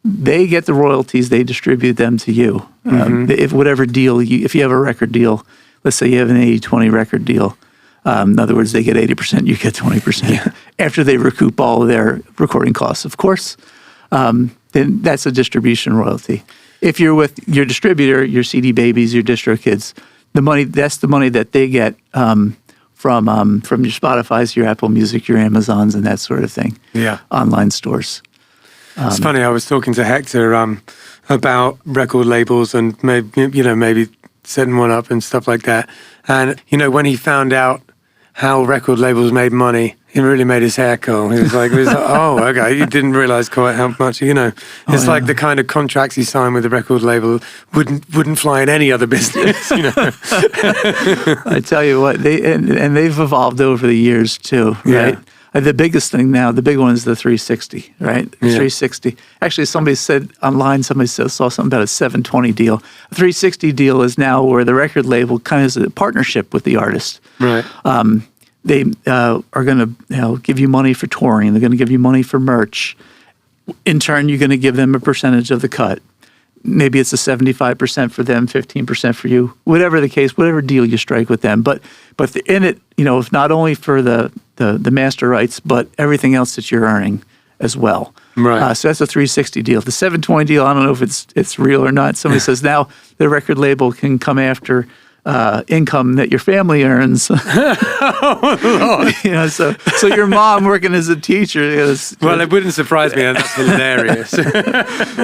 Speaker 2: they get the royalties. They distribute them to you. If whatever deal, if you have a record deal, let's say you have an 80-20 record deal, in other words, they get 80%, you get 20%. After they recoup all of their recording costs, of course, then that's a distribution royalty. If you're with your distributor, your CD Babies, your DistroKids, that's the money that they get from your Spotify's, your Apple Music, your Amazons, and that sort of thing.
Speaker 1: Yeah.
Speaker 2: Online stores.
Speaker 1: It's funny. I was talking to Hector about record labels and maybe setting one up and stuff like that. And when he found out how record labels made money, it really made his hair curl. He was like, oh, okay, you didn't realize quite how much, It's like the kind of contracts you sign with a record label wouldn't fly in any other business,
Speaker 2: I tell you what, they've evolved over the years too, right? Yeah. The biggest thing now, the big one is the 360, right? 360. Actually, somebody said online, saw something about a 720 deal. A 360 deal is now where the record label kind of is a partnership with the artist.
Speaker 1: Right.
Speaker 2: They are going to give you money for touring. They're going to give you money for merch. In turn, you're going to give them a percentage of the cut. Maybe it's a 75% for them, 15% for you. Whatever the case, whatever deal you strike with them. But in it, if not only for the master rights, but everything else that you're earning as well.
Speaker 1: Right.
Speaker 2: So that's a 360 deal. The 720 deal, I don't know if it's real or not. Somebody says now the record label can come after income that your family earns. So your mom working as a teacher is.
Speaker 1: Well, it wouldn't surprise me, and that's hilarious.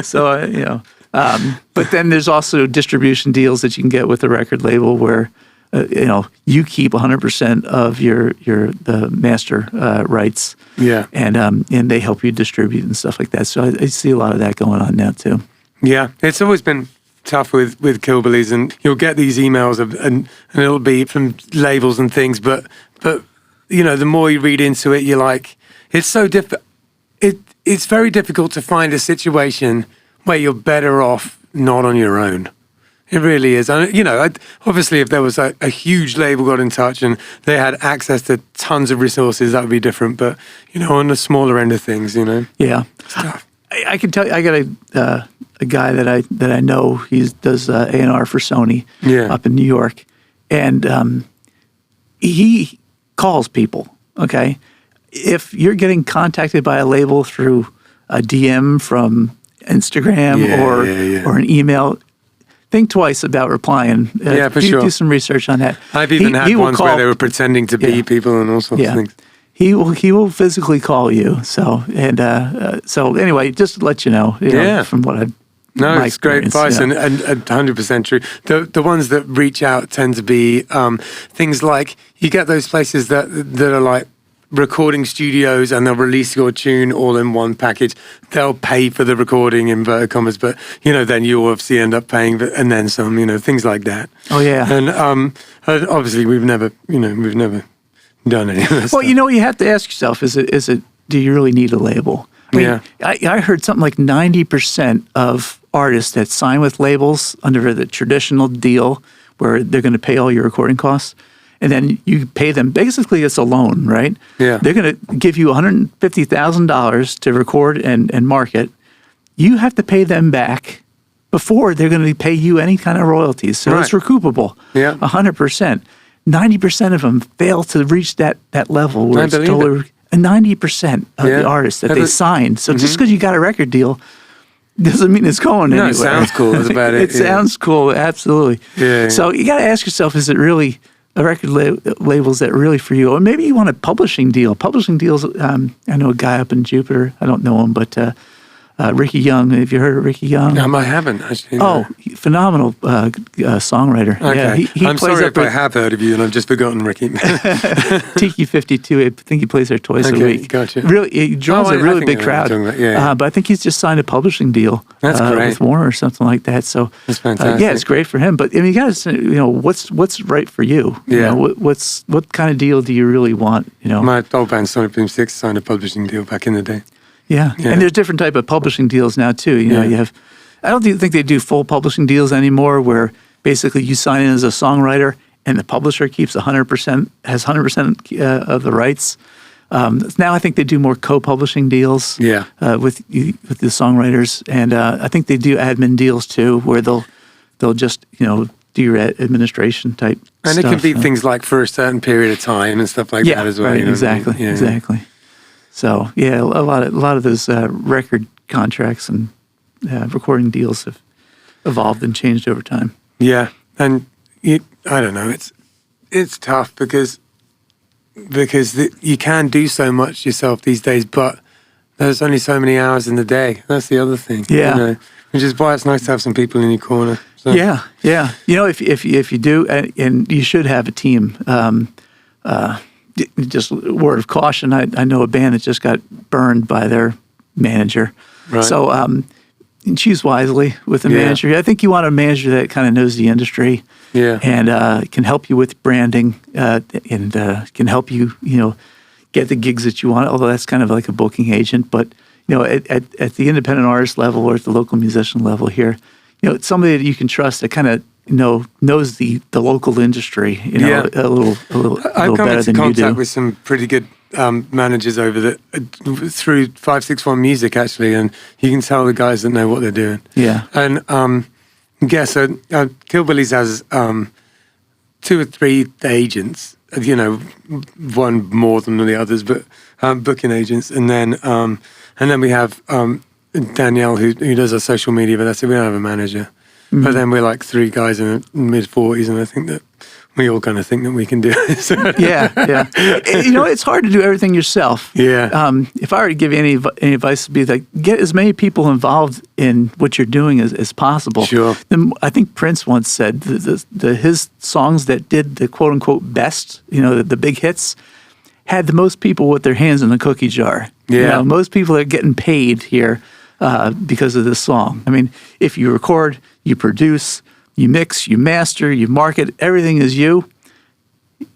Speaker 2: So but then there's also distribution deals that you can get with the record label where you keep 100% of the master rights.
Speaker 1: Yeah.
Speaker 2: And they help you distribute and stuff like that. So I see a lot of that going on now too.
Speaker 1: Yeah, it's always been tough with Killbillies, and you'll get these emails and it'll be from labels and things, but the more you read into it, you're like, it's so it's very difficult to find a situation where you're better off not on your own. It really is. And, obviously if there was a huge label got in touch and they had access to tons of resources, that would be different. But, on the smaller end of things,
Speaker 2: Yeah.
Speaker 1: It's tough.
Speaker 2: I can tell you, I got a guy that I know. He does A&R for Sony up in New York, and he calls people. Okay, if you're getting contacted by a label through a DM from Instagram or an email, think twice about replying.
Speaker 1: For sure.
Speaker 2: Do some research on that.
Speaker 1: I've even had ones where they were pretending to be people and all sorts of things.
Speaker 2: He will physically call you. So anyway, just to let you know, from what I've.
Speaker 1: No, it's great advice and 100% true. The ones that reach out tend to be things like, you get those places that are like recording studios and they'll release your tune all in one package. They'll pay for the recording, inverted commas, but then you obviously end up paying and then some, things like that.
Speaker 2: Oh yeah.
Speaker 1: And obviously we've never done any of this.
Speaker 2: Well, you have to ask yourself, is it do you really need a label? I mean, I heard something like 90% of artists that sign with labels under the traditional deal where they're going to pay all your recording costs, and then you pay them, basically it's a loan, right?
Speaker 1: Yeah.
Speaker 2: They're going to give you $150,000 to record and market. You have to pay them back before they're going to pay you any kind of royalties. So it's recoupable, 100%. 90% of them fail to reach that level where it's totally... And 90% of the artists that they signed. So just because you got a record deal doesn't mean it's going anywhere.
Speaker 1: No, it sounds cool. That's about it.
Speaker 2: It sounds cool, absolutely.
Speaker 1: Yeah.
Speaker 2: So you got to ask yourself, is it really a record label? Is that really for you? Or maybe you want a publishing deal. Publishing deals, I know a guy up in Jupiter. I don't know him, but Ricky Young. Have you heard of Ricky Young?
Speaker 1: I haven't actually.
Speaker 2: No. Oh, phenomenal songwriter.
Speaker 1: Okay.
Speaker 2: Yeah, he
Speaker 1: I'm
Speaker 2: plays
Speaker 1: sorry if I have heard of you and I've just forgotten Ricky.
Speaker 2: Tiki 52. I think he plays there twice a week.
Speaker 1: Gotcha.
Speaker 2: Really, he draws a really big crowd. But I think he's just signed a publishing deal.
Speaker 1: That's great.
Speaker 2: With Warner or something like that. So
Speaker 1: that's fantastic.
Speaker 2: It's great for him. But you got to, what's right for you?
Speaker 1: Yeah.
Speaker 2: What kind of deal do you really want?
Speaker 1: My old band Sonic Boom 6 signed a publishing deal back in the day.
Speaker 2: Yeah, and there's different type of publishing deals now too. You have, I don't think they do full publishing deals anymore, where basically you sign in as a songwriter and the publisher keeps 100%, has 100% of the rights. Now I think they do more co-publishing deals. With the songwriters, and I think they do admin deals too, where they'll just do your administration type.
Speaker 1: And
Speaker 2: stuff.
Speaker 1: It can be things like for a certain period of time and stuff like that as well.
Speaker 2: Right, exactly, exactly. So a lot of those record contracts and recording deals have evolved and changed over time.
Speaker 1: Yeah, and I don't know. It's tough because you can do so much yourself these days, but there's only so many hours in the day. That's the other thing.
Speaker 2: Yeah,
Speaker 1: which is why it's nice to have some people in your corner. So.
Speaker 2: Yeah. If you do, and you should have a team. Just a word of caution, I know a band that just got burned by their manager.
Speaker 1: Right.
Speaker 2: So choose wisely with a manager. I think you want a manager that kind of knows the industry and can help you with branding and can help you, get the gigs that you want, although that's kind of like a booking agent. But, at the independent artist level or at the local musician level here, it's somebody that you can trust that kind of knows the local industry, a little
Speaker 1: I've come
Speaker 2: better
Speaker 1: into
Speaker 2: than you do.
Speaker 1: contact with some pretty good managers over through 561 Music actually, and you can tell the guys that know what they're doing.
Speaker 2: Yeah,
Speaker 1: and Killbillies has 2 or 3 agents, one more than the others, but booking agents, and then And then we have Danielle, who does our social media, but that's it. We don't have a manager. Mm-hmm. But then we're like three guys in the mid-40s, and I think that we all kind of think that we can do it. So.
Speaker 2: Yeah. It's hard to do everything yourself.
Speaker 1: Yeah.
Speaker 2: If I were to give you any advice, it'd be like, get as many people involved in what you're doing as possible.
Speaker 1: Sure.
Speaker 2: I think Prince once said his songs that did the quote-unquote best, the big hits, had the most people with their hands in the cookie jar.
Speaker 1: Yeah.
Speaker 2: Most people are getting paid here because of this song. I mean, if you record, you produce, you mix, you master, you market, everything is you.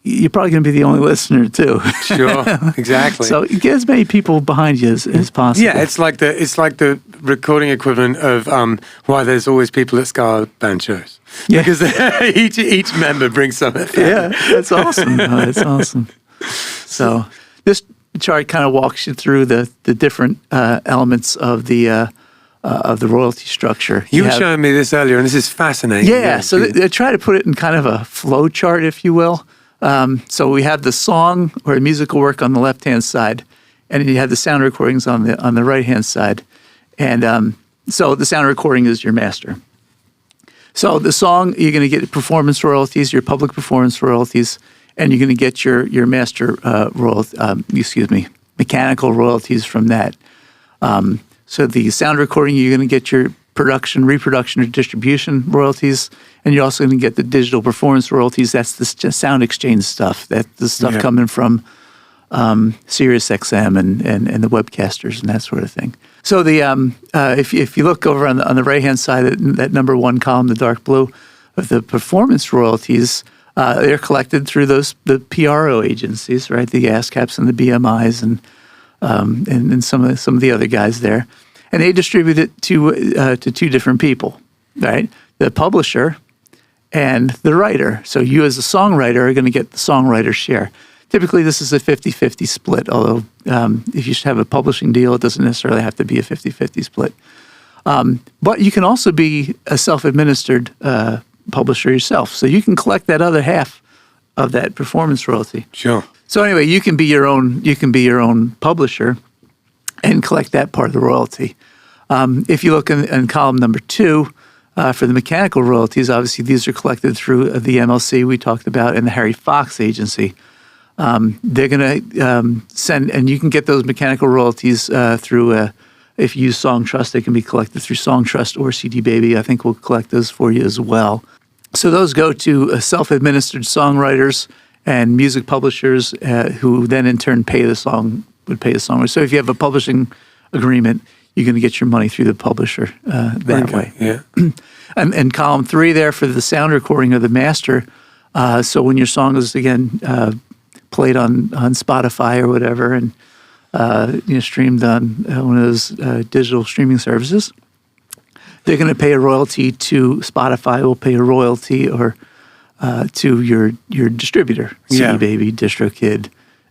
Speaker 2: You're probably going to be the only listener too.
Speaker 1: Sure, exactly.
Speaker 2: So get as many people behind you as possible.
Speaker 1: Yeah, it's like the recording equivalent of why there's always people at ska band shows. Yeah. Because each member brings something.
Speaker 2: Yeah, that's awesome. That's awesome. So this chart kind of walks you through the different elements of the royalty structure.
Speaker 1: You were showing me this earlier, and this is fascinating.
Speaker 2: Yeah, so they try to put it in kind of a flow chart, if you will. So we have the song or musical work on the left-hand side, and then you have the sound recordings on the right-hand side. And so the sound recording is your master. So the song, you're going to get performance royalties, your public performance royalties, and you're going to get your master mechanical royalties from that. So the sound recording, you're going to get your production, reproduction, or distribution royalties, and you're also going to get the digital performance royalties. That's the sound exchange stuff. That's the stuff coming from Sirius XM and the webcasters and that sort of thing. So if you look over on the right-hand side, that number one column, the dark blue, of the performance royalties, they're collected through the PRO agencies, right? The ASCAPs and the BMIs and some of the other guys there, and they distribute it to two different people, right? The publisher and the writer. So you as a songwriter are going to get the songwriter's share. Typically, this is a 50-50 split, although if you have a publishing deal, it doesn't necessarily have to be a 50-50 split. But you can also be a self-administered publisher yourself, so you can collect that other half of that performance royalty.
Speaker 1: Sure.
Speaker 2: So anyway, you can be your own publisher and collect that part of the royalty. If you look in column number 2 for the mechanical royalties, obviously these are collected through the MLC we talked about and the Harry Fox agency. They're going to send, and you can get those mechanical royalties through. If you use Song Trust, they can be collected through Song Trust or CD Baby. I think we'll collect those for you as well. So those go to self-administered songwriters and music publishers who then in turn would pay the songwriter. So if you have a publishing agreement, you're going to get your money through the publisher that way.
Speaker 1: Yeah.
Speaker 2: And column 3 there for the sound recording of the master. So when your song is again played on Spotify or whatever, and streamed on one of those digital streaming services, they're going to pay a royalty to Spotify. Will pay a royalty or to your distributor, CD Baby, DistroKid,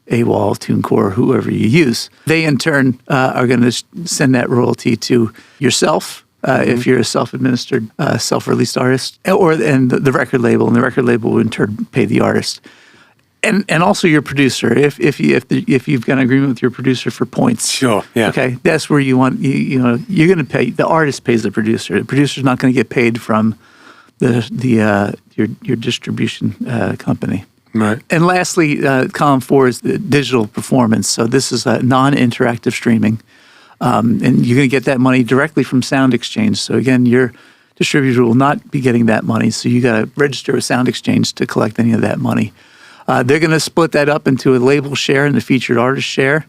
Speaker 2: AWOL, TuneCore, whoever you use. They in turn are going to send that royalty to yourself if you're a self-administered, self-released artist, and the record label, and the record label will in turn pay the artist. And also your producer, if you've got an agreement with your producer for points.
Speaker 1: Sure. Yeah.
Speaker 2: Okay. That's where you want you're going to pay. The artist pays the producer. The producer's not going to get paid from your distribution company.
Speaker 1: Right.
Speaker 2: And lastly, column 4 is the digital performance. So this is a non-interactive streaming, and you're going to get that money directly from Sound Exchange. So again, your distributor will not be getting that money. So you got to register with Sound Exchange to collect any of that money. They're going to split that up into a label share and the featured artist share.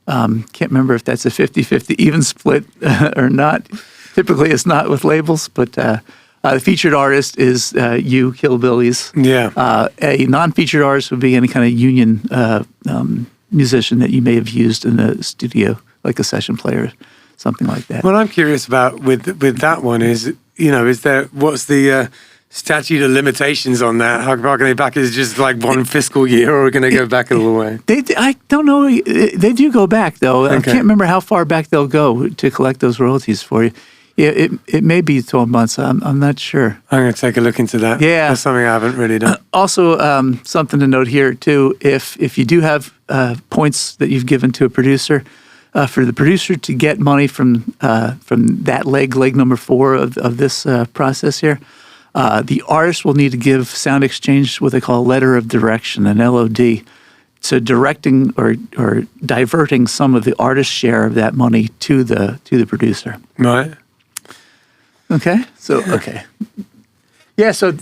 Speaker 2: Can't remember if that's a 50-50 even split or not. Typically, it's not with labels, but the featured artist is you, Hillbillies.
Speaker 1: Yeah.
Speaker 2: A non-featured artist would be any kind of union musician that you may have used in a studio, like a session player, something like that.
Speaker 1: What I'm curious about with that one is, what's the statute of limitations on that? How far can they back? Is it just like one fiscal year, or are we going to go back a little way?
Speaker 2: I don't know. They do go back, though. Okay. I can't remember how far back they'll go to collect those royalties for you. Yeah, it may be 12 months. I'm not sure.
Speaker 1: I'm going to take a look into that.
Speaker 2: Yeah.
Speaker 1: That's something I haven't really done.
Speaker 2: Also, something to note here, too, if you do have points that you've given to a producer, for the producer to get money from that leg number 4 of this process here, the artist will need to give Sound Exchange what they call a letter of direction, an LOD. So directing or diverting some of the artist's share of that money to the producer.
Speaker 1: Right.
Speaker 2: Okay. So okay. Yeah. So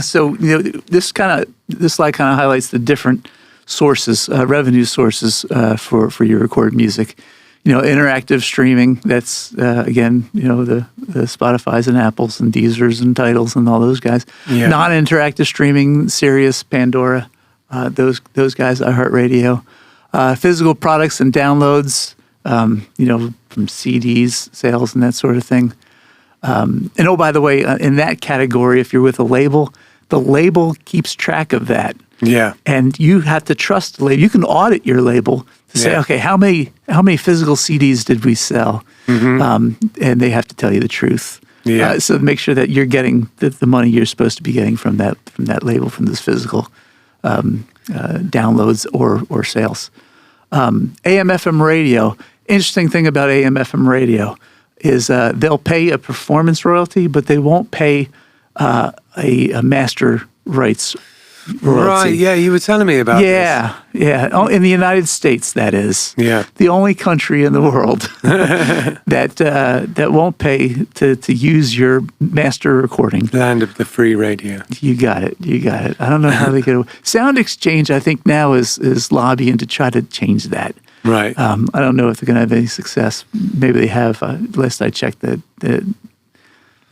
Speaker 2: so this slide kind of highlights the different sources, revenue sources for your recorded music. Interactive streaming. That's again, the Spotify's and Apples and Deezers and Titles and all those guys.
Speaker 1: Yeah.
Speaker 2: Non-interactive streaming, Sirius, Pandora. Those guys, iHeartRadio, physical products and downloads, from CDs, sales, and that sort of thing. And oh, by the way, in that category, if you're with a label, the label keeps track of that.
Speaker 1: Yeah.
Speaker 2: And you have to trust the label. You can audit your label to say, okay, how many physical CDs did we sell? Mm-hmm. And they have to tell you the truth.
Speaker 1: Yeah.
Speaker 2: So make sure that you're getting the money you're supposed to be getting from that label, from this physical downloads or sales. AM/FM radio. Interesting thing about AM/FM radio is they'll pay a performance royalty, but they won't pay a master rights royalty.
Speaker 1: Right. Yeah, you were telling me about this.
Speaker 2: Yeah. Oh, in the United States, that is.
Speaker 1: Yeah.
Speaker 2: The only country in the world that won't pay to use your master recording.
Speaker 1: Land of the free radio.
Speaker 2: You got it. I don't know how they get away. Sound Exchange, I think now is lobbying to try to change that.
Speaker 1: Right.
Speaker 2: I don't know if they're going to have any success. Maybe they have. Last I checked, that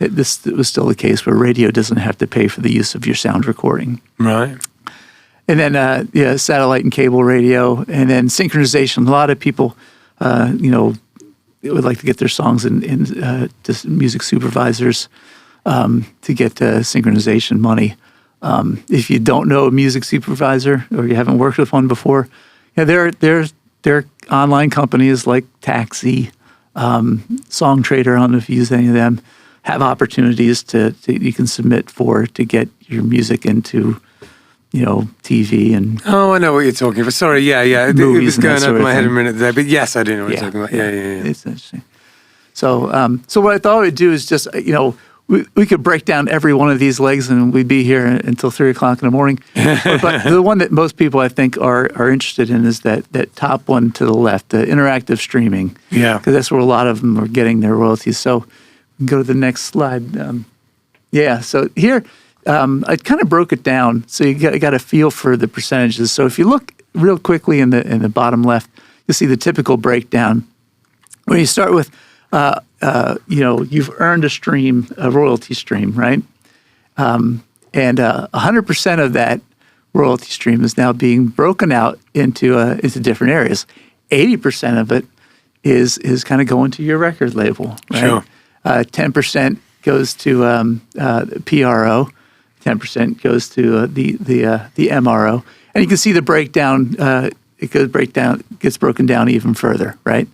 Speaker 2: this was still the case where radio doesn't have to pay for the use of your sound recording.
Speaker 1: Right.
Speaker 2: And then, satellite and cable radio, and then synchronization. A lot of people, would like to get their songs in to music supervisors to get synchronization money. If you don't know a music supervisor or you haven't worked with one before, there are online companies like Taxi, SongTrader. I don't know if you use any of them. Have opportunities to you can submit to get your music into, TV and.
Speaker 1: Oh, I know what you're talking about. Sorry, yeah. It was going over my head a minute there, but yes, I do know what you're talking about. Yeah.
Speaker 2: It's interesting. So what I thought we'd do is just, we could break down every one of these legs and we'd be here until 3 o'clock in the morning. But the one that most people, I think, are interested in is that top one to the left, the interactive streaming.
Speaker 1: Yeah.
Speaker 2: Because that's where a lot of them are getting their royalties. So go to the next slide. So here, I kind of broke it down so you got a feel for the percentages. So if you look real quickly in the bottom left, you'll see the typical breakdown. When you start with, you've earned a royalty stream, right? And 100% of that royalty stream is now being broken out into different areas. 80% of it is kind of going to your record label, right?
Speaker 1: Sure.
Speaker 2: 10% goes to PRO, 10% goes to the MRO, and you can see the breakdown. Gets broken down even further, right?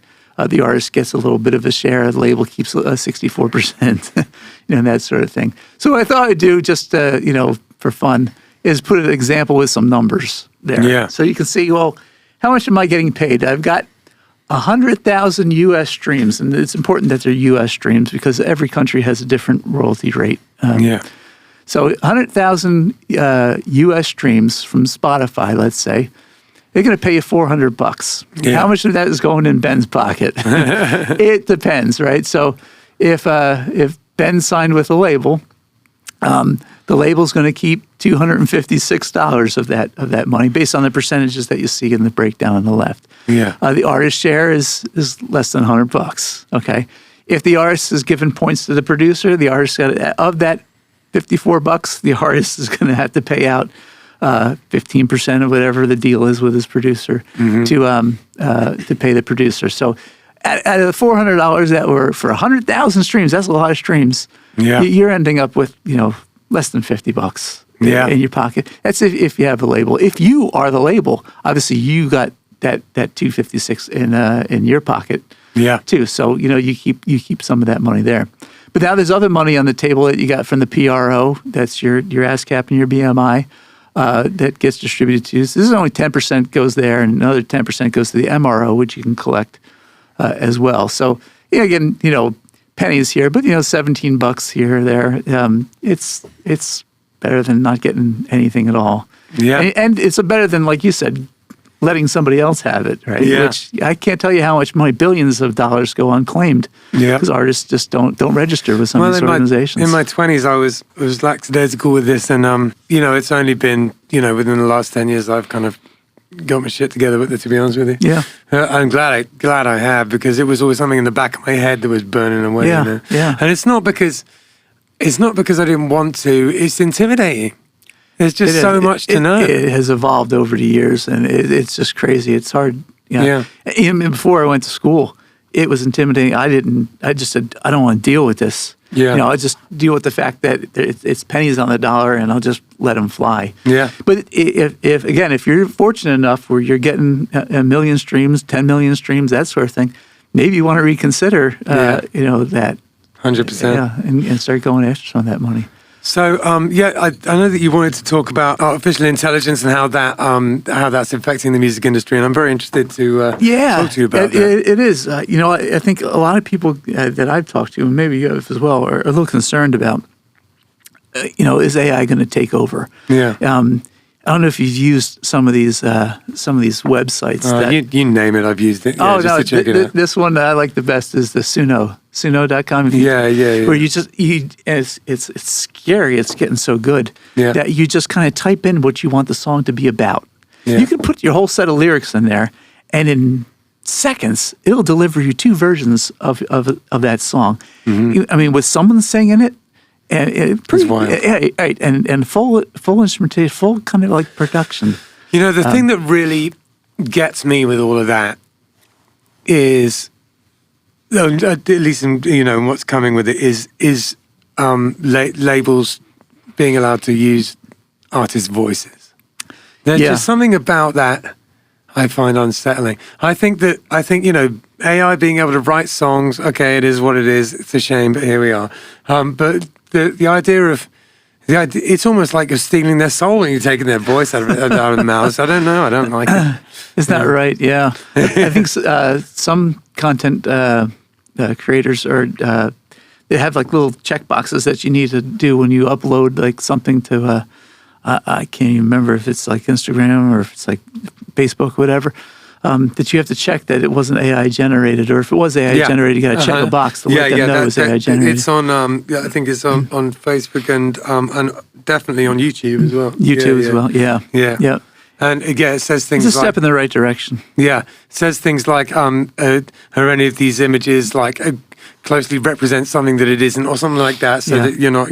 Speaker 2: The artist gets a little bit of a share. The label keeps 64%, and that sort of thing. So what I thought I'd do, just for fun, is put an example with some numbers there.
Speaker 1: Yeah.
Speaker 2: So you can see, well, how much am I getting paid? I've got 100,000 U.S. streams, and it's important that they're U.S. streams because every country has a different royalty rate. So 100,000 U.S. streams from Spotify, let's say, they're going to pay you $400.
Speaker 1: Yeah.
Speaker 2: How much of that is going in Ben's pocket? It depends, right? So if Ben signed with a label, the label's going to keep $256 of that money based on the percentages that you see in the breakdown on the left.
Speaker 1: Yeah.
Speaker 2: The artist share is less than $100. Okay. If the artist is giving points to the producer, the artist of that $54, the artist is going to have to pay out 15% of whatever the deal is with his producer to pay the producer. So out of the $400 that were for 100,000 streams, that's a lot of streams.
Speaker 1: Yeah.
Speaker 2: You're ending up with less than $50 in your pocket. That's if you have a label. If you are the label, obviously you got that $256 in your pocket.
Speaker 1: Yeah.
Speaker 2: Too. So you keep some of that money there. But now there's other money on the table that you got from the PRO. That's your ASCAP and your BMI. that gets distributed to you. So this is only 10% goes there, and another 10% goes to the MRO, which you can collect as well. So again, pennies here, but $17 here or there. It's better than not getting anything at all.
Speaker 1: Yeah,
Speaker 2: and it's better than, like you said, letting somebody else have it, right?
Speaker 1: Yeah.
Speaker 2: Which I can't tell you how much money, billions of dollars go unclaimed.
Speaker 1: Yeah,
Speaker 2: because artists just don't register with some of these organizations.
Speaker 1: In my 20s, I was lackadaisical with this, and it's only been within the last 10 years I've kind of got my shit together with it. To be honest with you,
Speaker 2: yeah,
Speaker 1: I'm glad I have, because it was always something in the back of my head that was burning away.
Speaker 2: Yeah, yeah.
Speaker 1: And it's not because I didn't want to. It's intimidating. There's just so much to know.
Speaker 2: It has evolved over the years, and it's just crazy. It's hard. Yeah. Even before I went to school, it was intimidating. I just said, I don't want to deal with this.
Speaker 1: Yeah.
Speaker 2: I just deal with the fact that it's pennies on the dollar, and I'll just let them fly.
Speaker 1: Yeah.
Speaker 2: But if you're fortunate enough where you're getting a million streams, 10 million streams, that sort of thing, maybe you want to reconsider, that.
Speaker 1: 100%.
Speaker 2: Yeah, and start going after some of that money.
Speaker 1: So, I know that you wanted to talk about artificial intelligence and how that's affecting the music industry, and I'm very interested to talk to you about that.
Speaker 2: It is. I think a lot of people that I've talked to, and maybe you have as well, are a little concerned about, is AI going to take over?
Speaker 1: Yeah.
Speaker 2: I don't know if you've used some of these websites.
Speaker 1: You name it, I've used it.
Speaker 2: Yeah, just to check it out. This one that I like the best is the Suno.com.
Speaker 1: Yeah.
Speaker 2: Where it's scary. It's getting so good that you just kind of type in what you want the song to be about. Yeah. You can put your whole set of lyrics in there, and in seconds, it'll deliver you 2 versions of that song. Mm-hmm. I mean, with someone singing it, and
Speaker 1: it's wild.
Speaker 2: And full instrumentation, full kind of like production.
Speaker 1: The thing that really gets me with all of that is, at least in what's coming with it, is labels being allowed to use artists' voices. There's just something about that I find unsettling. I think AI being able to write songs, okay, it is what it is. It's a shame, but here we are. But the idea of it's almost like you're stealing their soul when you're taking their voice out of their mouths. I don't know. I don't like it.
Speaker 2: Is that right? Yeah. I think some content creators are they have like little check boxes that you need to do when you upload like something to I can't even remember if it's like Instagram or if it's like Facebook, whatever. That you have to check that it wasn't AI generated, or if it was AI generated, you got to check a box to let them know it was AI generated.
Speaker 1: It's on. I think it's on Facebook and definitely on YouTube as well.
Speaker 2: YouTube as well. Yeah.
Speaker 1: And again, it says things.
Speaker 2: It's a step in the right direction.
Speaker 1: Yeah, it says things like, "Are any of these images like closely represent something that it isn't, or something like that?" So that you're not,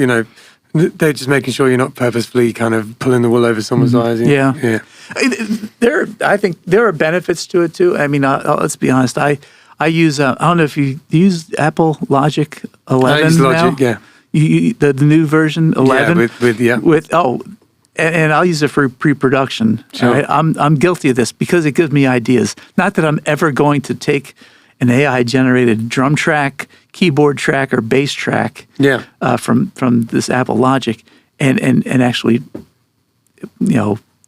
Speaker 1: they're just making sure you're not purposefully kind of pulling the wool over someone's eyes.
Speaker 2: Yeah. I think there are benefits to it too. I mean, let's be honest. I use. I don't know if you use Apple Logic 11
Speaker 1: I use Logic,
Speaker 2: now. Yeah. The new version 11.
Speaker 1: Yeah,
Speaker 2: and I'll use it for pre-production.
Speaker 1: Sure.
Speaker 2: Right? I'm guilty of this because it gives me ideas. Not that I'm ever going to take an AI-generated drum track, keyboard track, or bass track from this Apple Logic and actually,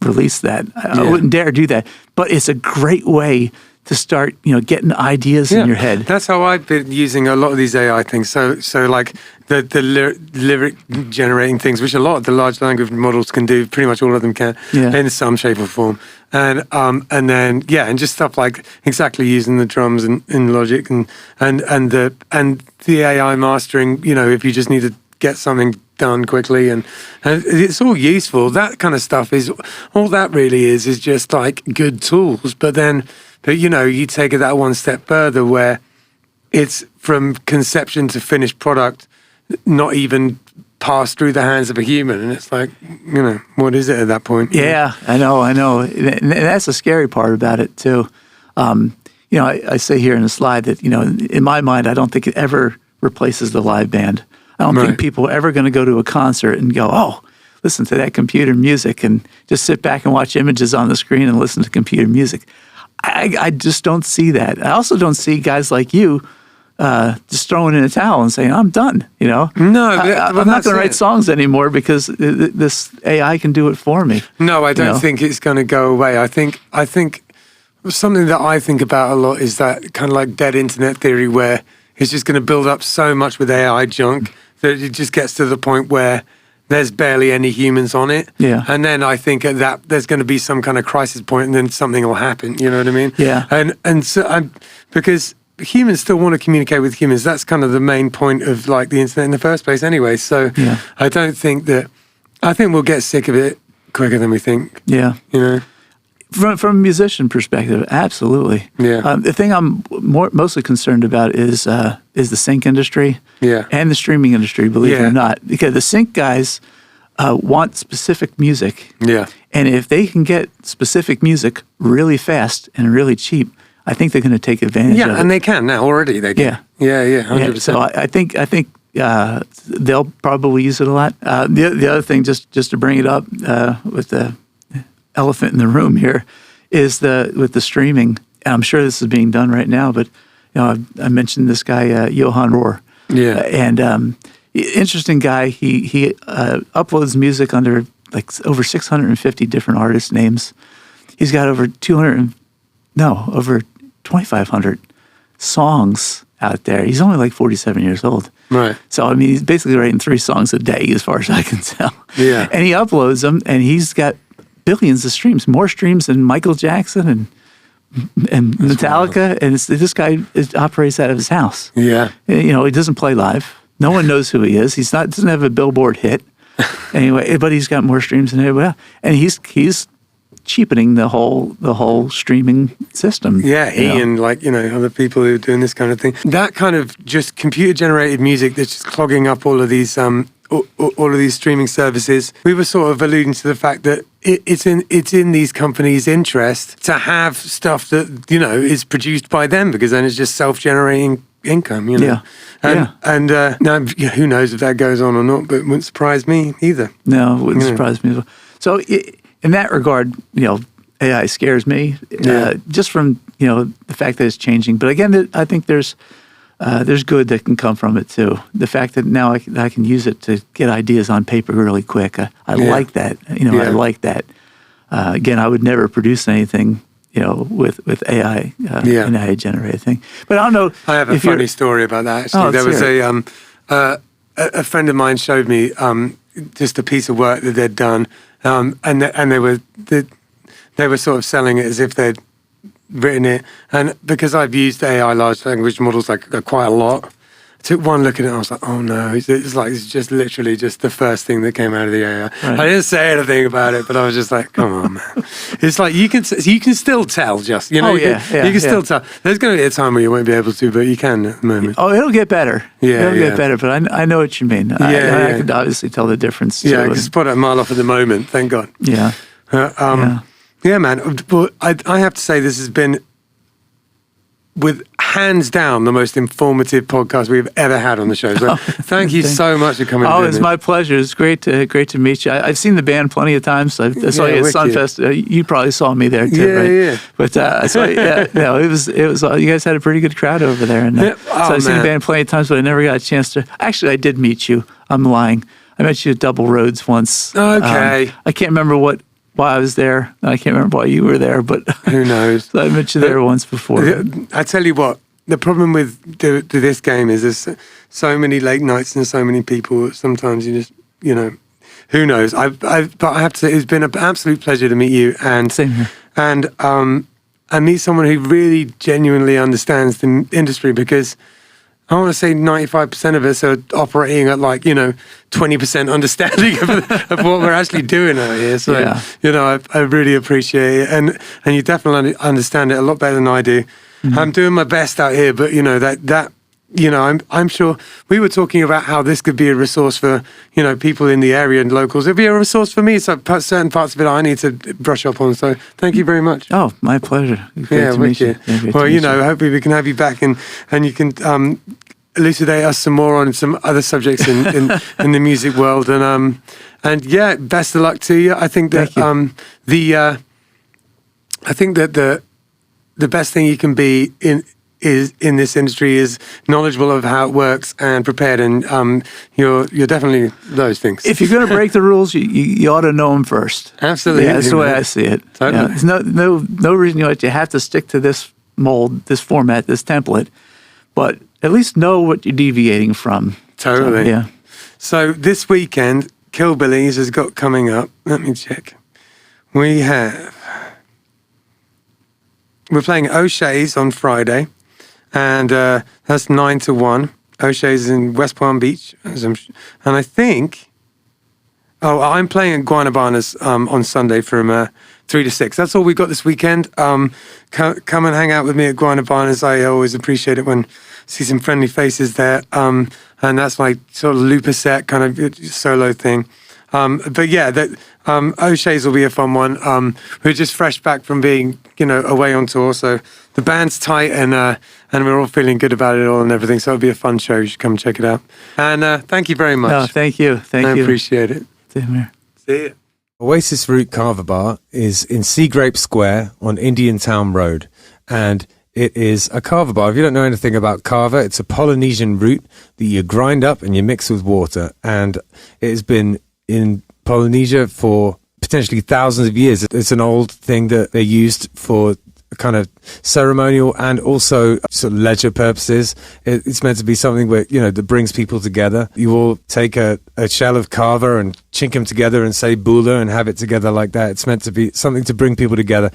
Speaker 2: release that. I wouldn't dare do that. But it's a great way to start, getting ideas in your head.
Speaker 1: That's how I've been using a lot of these AI things. So like the lyric generating things, which a lot of the large language models can do, pretty much all of them can, in some shape or form. And then and just stuff like exactly using the drums in Logic and the AI mastering. If you just need to get something done quickly, and it's all useful. That kind of stuff is all that really is just like good tools. But you take it that one step further, where it's from conception to finished product, not even passed through the hands of a human, and it's like, what is it at that point?
Speaker 2: Yeah, I know, and that's the scary part about it too. I say here in the slide that in my mind, I don't think it ever replaces the live band. I don't think people are ever going to go to a concert and go, oh, listen to that computer music, and just sit back and watch images on the screen and listen to computer music. I just don't see that. I also don't see guys like you just throwing in a towel and saying, I'm done, you know?
Speaker 1: No,
Speaker 2: I'm not going to write songs anymore because this AI can do it for me.
Speaker 1: No, I don't think it's going to go away. I think something that I think about a lot is that kind of like dead internet theory where it's just going to build up so much with AI junk that it just gets to the point where there's barely any humans on it.
Speaker 2: Yeah.
Speaker 1: And then I think at that there's going to be some kind of crisis point and then something will happen. You know what I mean?
Speaker 2: Yeah.
Speaker 1: And so because humans still want to communicate with humans. That's kind of the main point of like the internet in the first place anyway. So I think we'll get sick of it quicker than we think.
Speaker 2: Yeah.
Speaker 1: You know?
Speaker 2: From a musician perspective, absolutely.
Speaker 1: Yeah.
Speaker 2: The thing I'm mostly concerned about is the sync industry and the streaming industry, believe it or not. Because the sync guys want specific music.
Speaker 1: Yeah.
Speaker 2: And if they can get specific music really fast and really cheap, I think they're going to take advantage of it.
Speaker 1: Yeah, and they can now already. They can. Yeah, 100%.
Speaker 2: So I think they'll probably use it a lot. The other thing, just to bring it up with the elephant in the room here, is with the streaming. And I'm sure this is being done right now, but I mentioned this guy Johan Rohr.
Speaker 1: Yeah,
Speaker 2: and interesting guy. He uploads music under like over 650 different artist names. He's got over 2,500 songs out there. He's only like 47 years old.
Speaker 1: Right.
Speaker 2: So, I mean, he's basically writing 3 songs a day as far as I can tell.
Speaker 1: Yeah.
Speaker 2: And he uploads them, and he's got billions of streams, more streams than Michael Jackson and Metallica.
Speaker 1: Wild.
Speaker 2: And this guy operates out of his house.
Speaker 1: Yeah.
Speaker 2: You know, he doesn't play live. No one knows who he is. Doesn't have a Billboard hit. Anyway, but he's got more streams than everybody else. And he's cheapening the whole streaming system.
Speaker 1: Yeah, and other people who are doing this kind of thing. That kind of just computer generated music that's just clogging up all of these streaming services. We were sort of alluding to the fact that it's in these companies' interest to have stuff that is produced by them, because then it's just self-generating income.
Speaker 2: Yeah.
Speaker 1: And now who knows if that goes on or not, but it wouldn't surprise me either.
Speaker 2: No, it wouldn't surprise me as well. So in that regard, AI scares me just from the fact that it's changing. But again, I think there's good that can come from it too. The fact that now I can use it to get ideas on paper really quick. I like that. I like that. Again, I would never produce anything with AI, an AI generated thing. But I don't know.
Speaker 1: I have a funny story about that. Actually, there was a friend of mine showed me just a piece of work that they'd done. And they were sort of selling it as if they'd written it. And because I've used AI large language models quite a lot, I took one look at it and I was like, oh no, it's just literally just the first thing that came out of the AI. Right. I didn't say anything about it, but I was just like, come on, man. It's like you can still tell, just you can still tell. There's going to be a time where you won't be able to, but you can at the moment.
Speaker 2: Oh, it'll get better. It'll get better. But I know what you mean. I can obviously tell the difference.
Speaker 1: Yeah, because it's put a mile off at the moment. Thank God.
Speaker 2: Yeah.
Speaker 1: Yeah, man. Well, I have to say this has been, with hands down, the most informative podcast we've ever had on the show. So thank you so much for coming.
Speaker 2: It's my pleasure. It's great to meet you. I've seen the band plenty of times. I saw you at Sunfest. You probably saw me there too, right?
Speaker 1: Yeah.
Speaker 2: But it was. You guys had a pretty good crowd over there, and so I've seen the band plenty of times, but I never got a chance to. Actually, I did meet you. I'm lying. I met you at Double Roads once.
Speaker 1: Okay.
Speaker 2: I can't remember why I was there. I can't remember why you were there, but
Speaker 1: who knows?
Speaker 2: So I met you there once before.
Speaker 1: I tell you what, the problem with this game is there's so many late nights and so many people. Sometimes you just, who knows? But I have to say, it's been an absolute pleasure to meet you, and
Speaker 2: same here.
Speaker 1: And meet someone who really genuinely understands the industry, because I want to say 95% of us are operating at 20% understanding of what we're actually doing out here. So, I really appreciate it. And you definitely understand it a lot better than I do. Mm-hmm. I'm doing my best out here, but I'm sure we were talking about how this could be a resource for, people in the area and locals. It'd be a resource for me. So certain parts of it I need to brush up on. So thank you very much.
Speaker 2: Oh, my pleasure. Great to meet you.
Speaker 1: Well, hopefully we can have you back and you can elucidate us some more on some other subjects in the music world. And best of luck to you. I think that the best thing you can be is in this industry is knowledgeable of how it works and prepared, and you're definitely those things.
Speaker 2: If you're going to break the rules, you ought to know them first.
Speaker 1: Absolutely.
Speaker 2: Yeah, that's the way I see it.
Speaker 1: Totally.
Speaker 2: Yeah, there's no reason you have to stick to this mold, this format, this template, but at least know what you're deviating from.
Speaker 1: Totally.
Speaker 2: So, yeah.
Speaker 1: So this weekend, Killbillies has got coming up. Let me check. We're playing O'Shea's on Friday, and that's 9 to 1. O'Shea's in West Palm Beach, and I think. Oh, I'm playing at Guanabana's on Sunday from 3 to 6. That's all we've got this weekend. Come and hang out with me at Guanabana's. I always appreciate it when I see some friendly faces there. And that's my sort of looper set kind of solo thing. But yeah, O'Shea's will be a fun one. We're just fresh back from being, away on tour, so the band's tight and we're all feeling good about it all and everything. So it'll be a fun show. You should come check it out. And thank you very much.
Speaker 2: No, thank you.
Speaker 1: I appreciate it.
Speaker 2: Same
Speaker 1: See you.
Speaker 3: Oasis Root Kava Bar is in Sea Grape Square on Indiantown Road, and it is a kava bar. If you don't know anything about kava, it's a Polynesian root that you grind up and you mix with water, and it has been in Polynesia for potentially thousands of years. It's an old thing that they used for kind of ceremonial and also sort of leisure purposes. It's meant to be something where, that brings people together. You all take a shell of kava and chink them together and say bula and have it together like that. It's meant to be something to bring people together.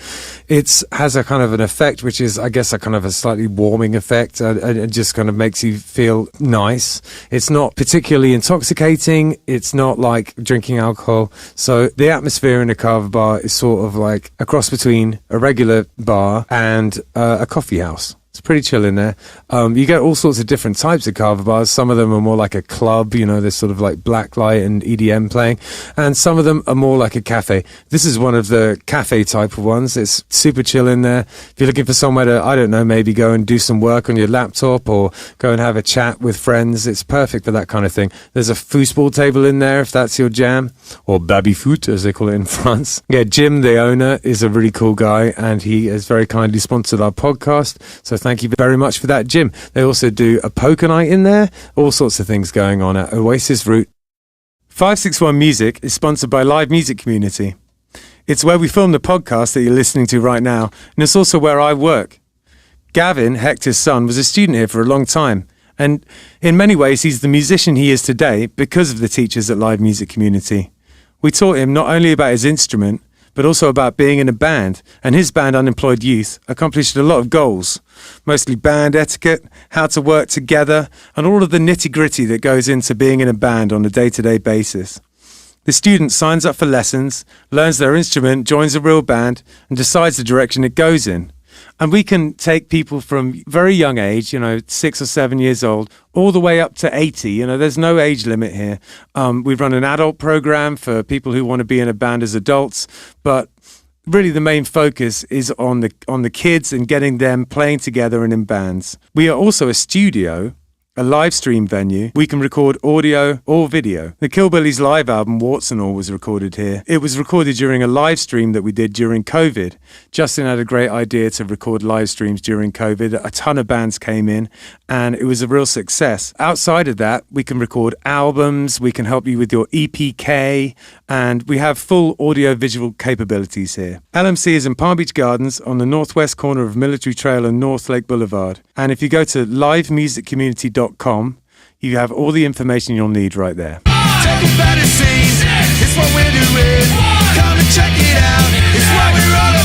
Speaker 3: It has a kind of an effect, which is, I guess, a kind of a slightly warming effect. It just kind of makes you feel nice. It's not particularly intoxicating. It's not like drinking alcohol. So the atmosphere in a kava bar is sort of like a cross between a regular bar and a coffee house. It's pretty chill in there. You get all sorts of different types of kava bars. Some of them are more like a club, they're sort of like blacklight and EDM playing. And some of them are more like a cafe. This is one of the cafe type of ones. It's super chill in there. If you're looking for somewhere to, I don't know, maybe go and do some work on your laptop or go and have a chat with friends, it's perfect for that kind of thing. There's a foosball table in there if that's your jam, or baby foot as they call it in France. Yeah, Jim, the owner, is a really cool guy, and he has very kindly sponsored our podcast. So thank you very much for that, Jim. They also do a poker night in there. All sorts of things going on at Oasis Root. 561 Music is sponsored by Live Music Community. It's where we film the podcast that you're listening to right now, and it's also where I work. Gavin, Hector's son, was a student here for a long time, and in many ways he's the musician he is today because of the teachers at Live Music Community. We taught him not only about his instrument, but also about being in a band, and his band, Unemployed Youth, accomplished a lot of goals, mostly band etiquette, how to work together, and all of the nitty-gritty that goes into being in a band on a day-to-day basis. The student signs up for lessons, learns their instrument, joins a real band, and decides the direction it goes in. And we can take people from very young age, 6 or 7 years old, all the way up to 80. There's no age limit here. We run an adult program for people who want to be in a band as adults, but really the main focus is on the kids and getting them playing together and in bands. We are also a studio, a live stream venue. We can record audio or video. The Killbillies live album, Warts and All, was recorded here. It was recorded during a live stream that we did during COVID. Justin had a great idea to record live streams during COVID. A ton of bands came in, and it was a real success. Outside of that, we can record albums, we can help you with your EPK, and we have full audio-visual capabilities here. LMC is in Palm Beach Gardens on the northwest corner of Military Trail and North Lake Boulevard. And if you go to livemusiccommunity.com, you have all the information you'll need right there.
Speaker 4: Take a better scene. It's what we're doing. Come and check it out. It's what we're all